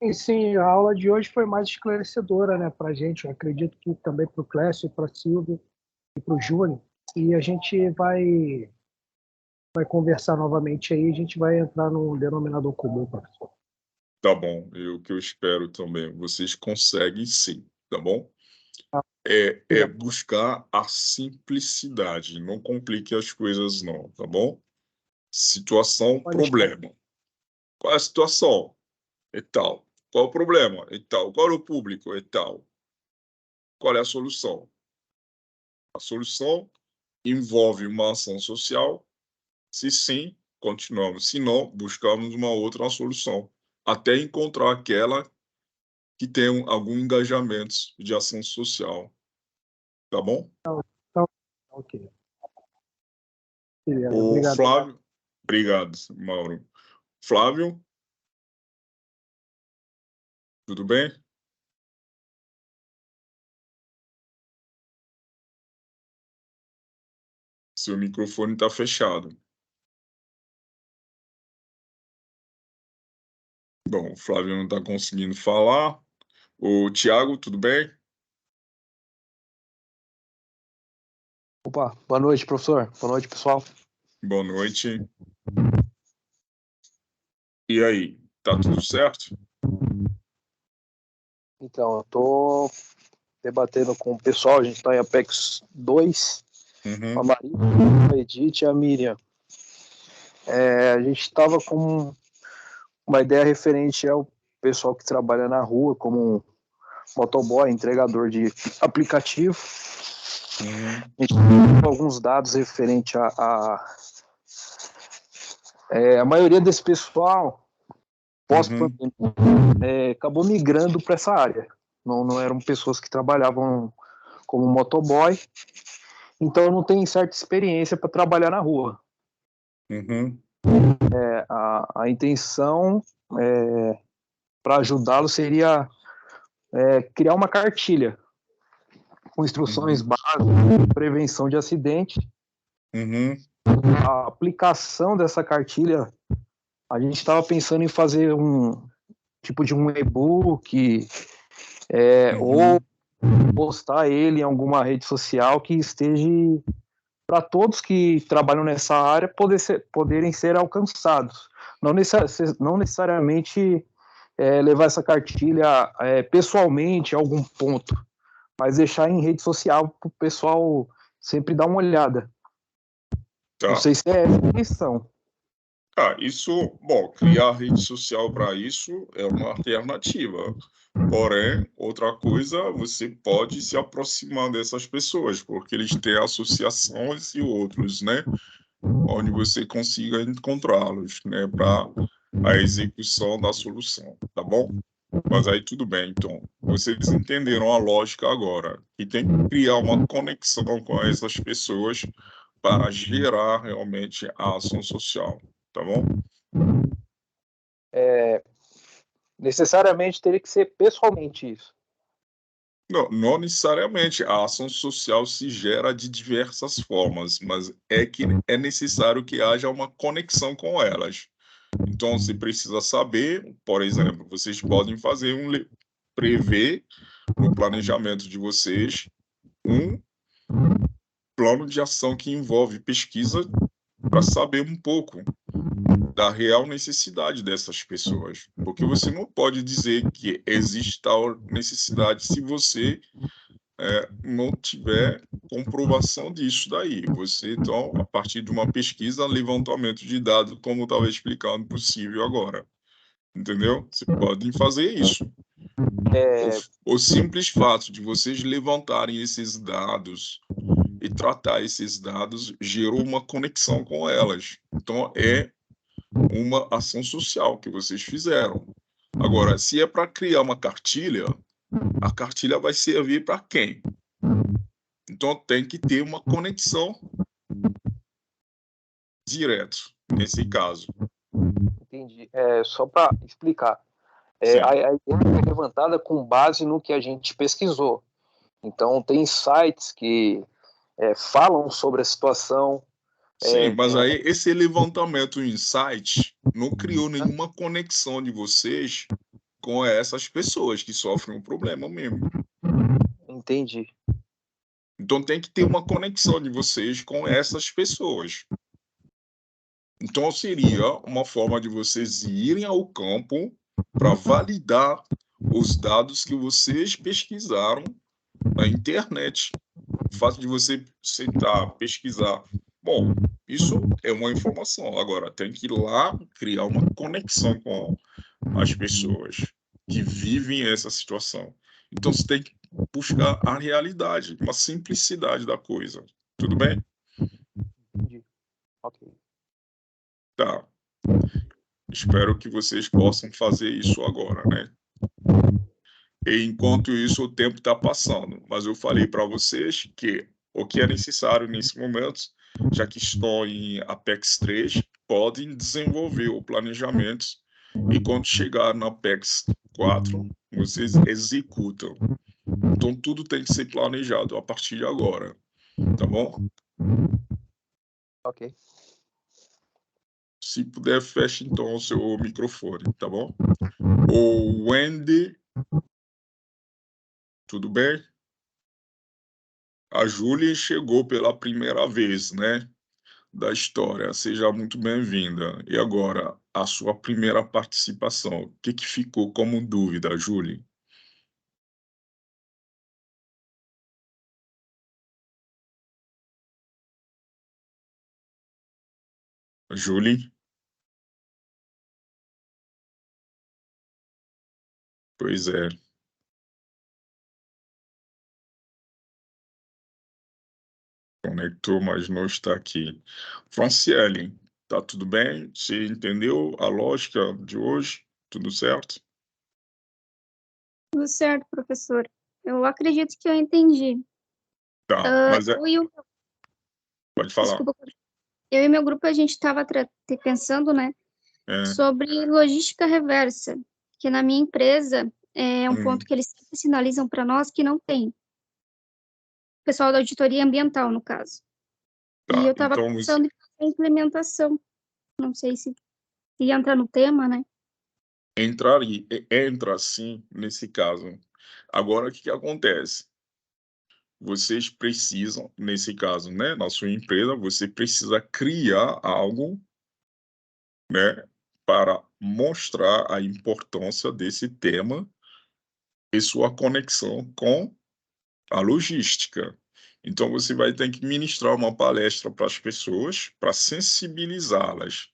E sim, a aula de hoje foi mais esclarecedora, né, para a gente. Eu acredito que também para o Clécio, para a Silvia e para o Júnior. E a gente vai conversar novamente aí, a gente vai entrar num denominador comum, professor. Tá bom. O que eu espero também. Vocês conseguem sim, tá bom? É buscar a simplicidade. Não complique as coisas, não, tá bom? Situação, problema. Qual é a situação? E tal. Qual é o problema? E tal. Qual é o público? E tal. Qual é a solução? A solução envolve uma ação social. Se sim, continuamos. Se não, buscamos uma outra solução. Até encontrar aquela que tem algum engajamento de ação social. Tá bom? Então, ok. O Obrigado. Flávio. Obrigado, Mauro. Flávio? Tudo bem? Seu microfone está fechado. Bom, o Flávio não está conseguindo falar. O Tiago, tudo bem? Opa, boa noite, professor. Boa noite, pessoal. Boa noite. E aí, tá tudo certo? Então, eu tô debatendo com o pessoal, a gente está em Apex 2, a Maria, a Edith e a Miriam. A gente estava com uma ideia referente ao pessoal que trabalha na rua, como motoboy, entregador de aplicativo. A gente tem alguns dados referentes a maioria desse pessoal acabou migrando para essa área. Não eram pessoas que trabalhavam como motoboy, então não tem certa experiência para trabalhar na rua. A intenção para ajudá-lo seria criar uma cartilha com instruções básicas de prevenção de acidente. A aplicação dessa cartilha, a gente estava pensando em fazer um tipo de um e-book ou postar ele em alguma rede social que esteja para todos que trabalham nessa área poderem ser alcançados. Não necessariamente levar essa cartilha pessoalmente a algum ponto, mas deixar em rede social para o pessoal sempre dar uma olhada. Tá. Não sei se é essa a questão. Isso, bom, criar rede social para isso é uma alternativa. Porém, outra coisa, você pode se aproximar dessas pessoas, porque eles têm associações e outros, né? Onde você consiga encontrá-los, né? Para a execução da solução, tá bom? Mas aí tudo bem, então. Vocês entenderam a lógica agora. E tem que criar uma conexão com essas pessoas para gerar realmente a ação social, tá bom? Necessariamente teria que ser pessoalmente isso. Não necessariamente. A ação social se gera de diversas formas, mas é necessário que haja uma conexão com elas. Então, você precisa saber, por exemplo, vocês podem fazer prever no planejamento de vocês um plano de ação que envolve pesquisa para saber um pouco da real necessidade dessas pessoas. Porque você não pode dizer que existe tal necessidade se você não tiver comprovação disso daí. Você, então, a partir de uma pesquisa, levantamento de dados, como eu estava explicando, possível agora. Entendeu? Você pode fazer isso. O simples fato de vocês levantarem esses dados e tratar esses dados gerou uma conexão com elas. Então, é uma ação social que vocês fizeram. Agora, se é para criar uma cartilha, a cartilha vai servir para quem? Então, tem que ter uma conexão direto, nesse caso. Entendi. Só para explicar. A ideia foi levantada com base no que a gente pesquisou. Então, tem sites que falam sobre a situação. Sim, mas aí esse levantamento em site não criou nenhuma conexão de vocês com essas pessoas que sofrem um problema mesmo. Entendi. Então tem que ter uma conexão de vocês com essas pessoas. Então seria uma forma de vocês irem ao campo para validar os dados que vocês pesquisaram na internet. O fato de você sentar, pesquisar, bom, isso é uma informação. Agora, tem que ir lá criar uma conexão com as pessoas que vivem essa situação. Então, você tem que buscar a realidade, uma simplicidade da coisa. Tudo bem? Entendi. Ok. Tá. Espero que vocês possam fazer isso agora, né? E enquanto isso, o tempo está passando. Mas eu falei para vocês que o que é necessário nesse momento, já que estão em Apex 3, podem desenvolver o planejamento e quando chegar na Apex 4, vocês executam. Então, tudo tem que ser planejado a partir de agora. Tá bom? Ok. Se puder, feche então o seu microfone, tá bom? O Wendy... Tudo bem? A Julie chegou pela primeira vez, né, da história. Seja muito bem-vinda. E agora, a sua primeira participação. O que ficou como dúvida, Julie? Julie? Pois é. Conectou, mas não está aqui. Franciele, tá tudo bem? Você entendeu a lógica de hoje? Tudo certo? Tudo certo, professor. Eu acredito que eu entendi. Tá, mas pode falar. Desculpa. Eu e meu grupo, a gente estava pensando, né, sobre logística reversa, que na minha empresa é um ponto que eles sempre sinalizam para nós que não tem. O pessoal da auditoria ambiental, no caso. Tá, e eu estava pensando em fazer a implementação. Não sei se entra no tema, né? Entra sim nesse caso. Agora, o que acontece? vocês precisam, nesse caso, né, na sua empresa, você precisa criar algo, né, para mostrar a importância desse tema e sua conexão com a logística. Então, você vai ter que ministrar uma palestra para as pessoas, para sensibilizá-las.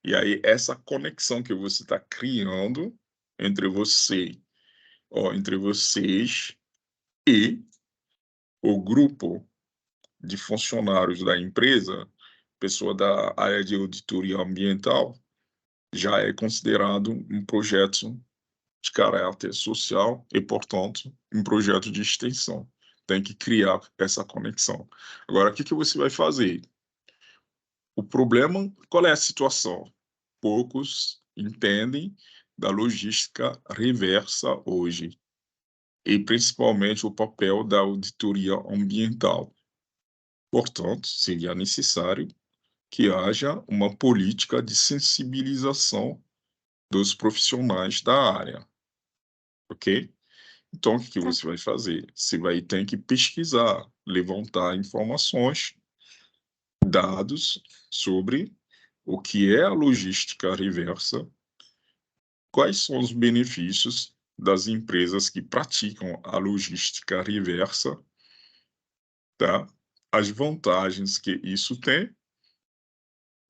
E aí, essa conexão que você está criando entre entre vocês e o grupo de funcionários da empresa, pessoa da área de auditoria ambiental, já é considerado um projeto de caráter social e, portanto, um projeto de extensão. Tem que criar essa conexão. Agora, o que você vai fazer? O problema, qual é a situação? Poucos entendem da logística reversa hoje, e principalmente o papel da auditoria ambiental. Portanto, seria necessário que haja uma política de sensibilização dos profissionais da área, ok? Então, o que você vai fazer? Você vai ter que pesquisar, levantar informações, dados sobre o que é a logística reversa, quais são os benefícios das empresas que praticam a logística reversa, tá? As vantagens que isso tem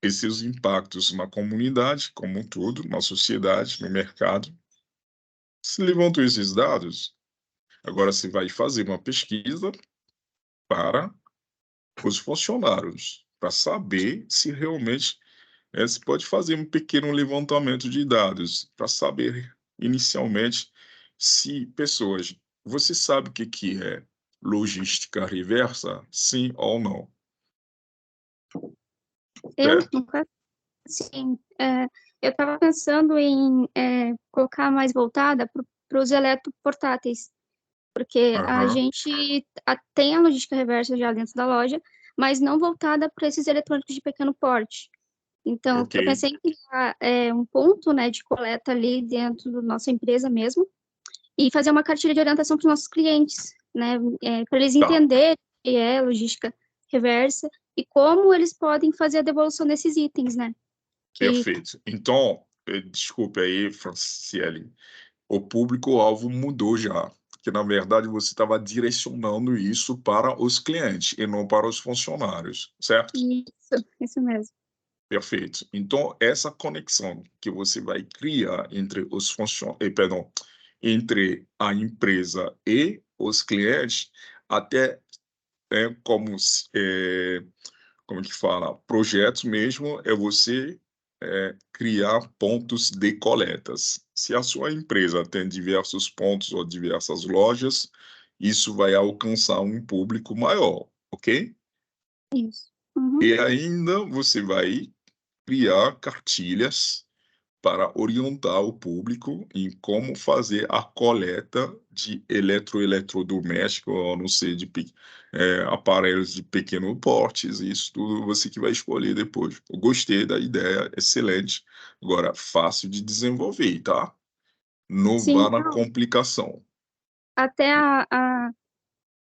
e seus impactos na comunidade como um todo, na sociedade, no mercado. Se levantou esses dados, agora você vai fazer uma pesquisa para os funcionários, para saber se realmente você pode fazer um pequeno levantamento de dados para saber inicialmente se pessoas, você sabe o que é logística reversa, sim ou não? Eu Certo? nunca, sim, eu estava pensando em colocar mais voltada para os eletroportáteis, porque a gente tem a logística reversa já dentro da loja, mas não voltada para esses eletrônicos de pequeno porte. Então, eu pensei em criar um ponto, né, de coleta ali dentro da nossa empresa mesmo e fazer uma cartilha de orientação para os nossos clientes, né, para eles entenderem o que é logística reversa e como eles podem fazer a devolução desses itens, né? Perfeito. Então, desculpe aí, Franciele, o público-alvo mudou já, que na verdade você estava direcionando isso para os clientes e não para os funcionários, certo? Isso mesmo. Perfeito. Então, essa conexão que você vai criar entre entre a empresa e os clientes, até como que fala, projetos mesmo, é você criar pontos de coletas. Se a sua empresa tem diversos pontos ou diversas lojas, isso vai alcançar um público maior, ok? Isso. Uhum. E ainda você vai criar cartilhas para orientar o público em como fazer a coleta de eletrodoméstico, ou não sei, de aparelhos de pequeno portes, isso tudo você que vai escolher depois. Eu gostei da ideia, excelente. Agora, fácil de desenvolver, tá? Não vá na complicação. Até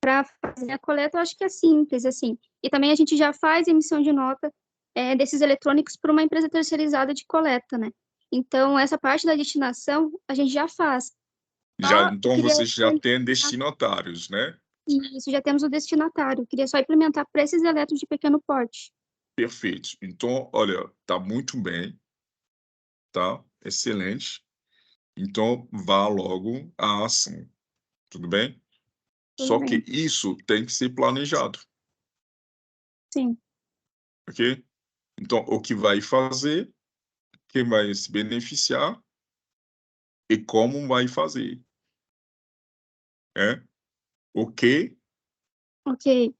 para fazer a coleta, eu acho que é simples, assim. E também a gente já faz emissão de nota desses eletrônicos para uma empresa terceirizada de coleta, né? Então, essa parte da destinação, a gente já faz. Então, vocês já têm destinatários, né? Isso, já temos o destinatário. Queria só implementar para esses eletros de pequeno porte. Perfeito. Então, olha, tá muito bem, tá? Excelente. Então, vá logo à ação, tudo bem? Só que isso tem que ser planejado. Sim. Ok? Então, o que vai fazer, quem vai se beneficiar e como vai fazer. O que,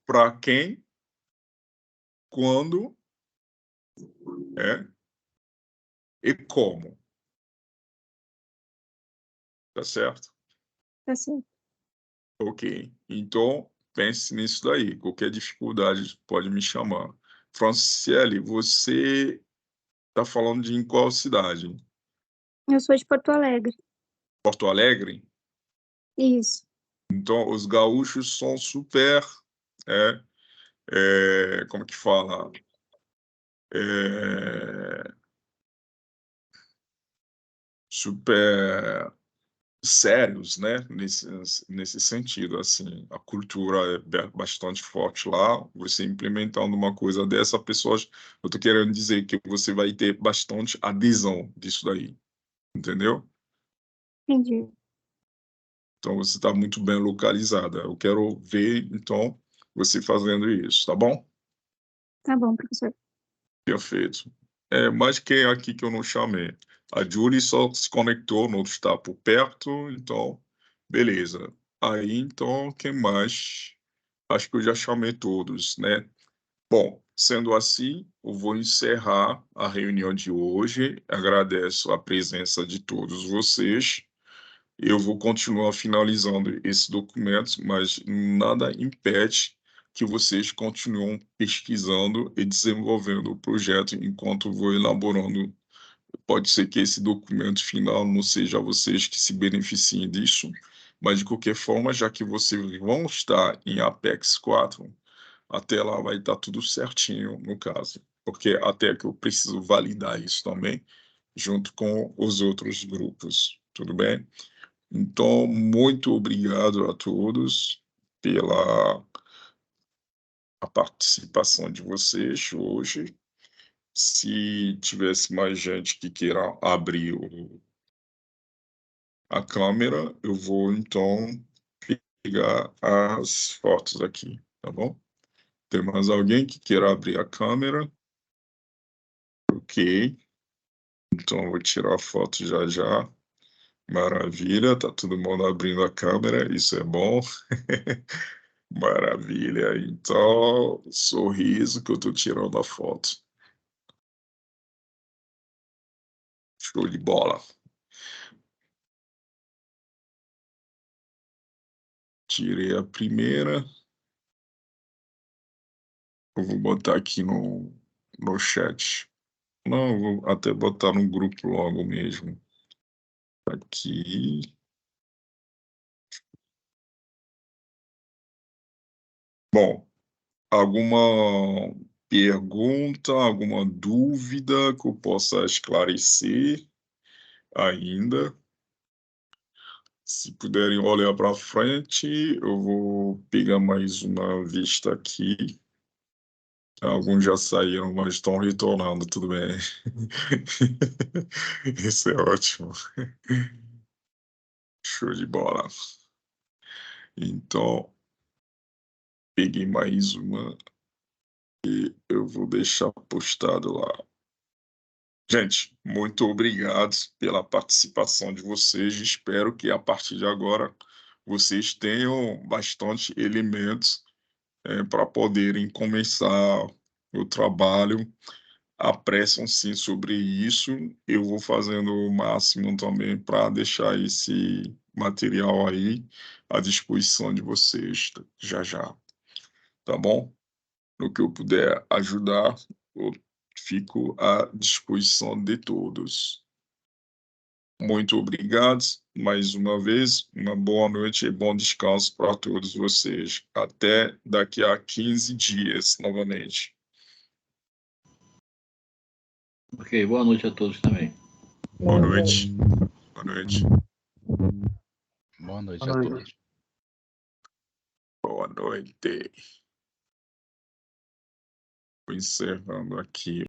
para quem, quando, e como. Tá certo? Tá certo. Ok. Então, pense nisso daí. Qualquer dificuldade pode me chamar. Franciele, você está falando de em qual cidade? Eu sou de Porto Alegre. Porto Alegre? Isso. Então, os gaúchos são super, como que fala? Super sérios, né? Nesse sentido, assim, a cultura é bastante forte lá. Você implementando uma coisa dessa, pessoas, eu estou querendo dizer que você vai ter bastante adesão disso daí, entendeu? Entendi. Então você está muito bem localizada. Eu quero ver, então, você fazendo isso, tá bom? Tá bom, professor. Perfeito. Mas quem é aqui que eu não chamei? A Julie só se conectou, não está por perto, então, beleza. Aí, então, quem mais? Acho que eu já chamei todos, né? Bom, sendo assim, eu vou encerrar a reunião de hoje. Agradeço a presença de todos vocês. Eu vou continuar finalizando esses documentos, mas nada impede que vocês continuem pesquisando e desenvolvendo o projeto enquanto eu vou elaborando. Pode ser que esse documento final não seja vocês que se beneficiem disso, mas de qualquer forma, já que vocês vão estar em Apex 4, até lá vai estar tudo certinho, no caso, porque até que eu preciso validar isso também, junto com os outros grupos, tudo bem? Então, muito obrigado a todos pela a participação de vocês hoje. Se tivesse mais gente que queira abrir a câmera, eu vou então pegar as fotos aqui, tá bom? Tem mais alguém que queira abrir a câmera? Ok. Então, eu vou tirar a foto já já. Maravilha, tá todo mundo abrindo a câmera, isso é bom. Maravilha, então, sorriso que eu tô tirando a foto. Show de bola. Tirei a primeira. Eu vou botar aqui no chat. Não, eu vou até botar no grupo logo mesmo. Aqui. Bom, alguma pergunta, alguma dúvida que eu possa esclarecer ainda? Se puderem olhar para frente, eu vou pegar mais uma vista aqui. Alguns já saíram, mas estão retornando, tudo bem. Isso é ótimo. Show de bola. Então, peguei mais uma e eu vou deixar postado lá. Gente, muito obrigado pela participação de vocês. Espero que a partir de agora vocês tenham bastante elementos para poderem começar o trabalho. Apressam sim sobre isso. Eu vou fazendo o máximo também para deixar esse material aí à disposição de vocês já já, tá bom? No que eu puder ajudar, eu fico à disposição de todos. Muito obrigado mais uma vez, uma boa noite e bom descanso para todos vocês. Até daqui a 15 dias, novamente. Ok, boa noite a todos também. Boa noite. Boa noite. Boa noite Boa a noite. todos. Boa noite. Vou encerrando aqui.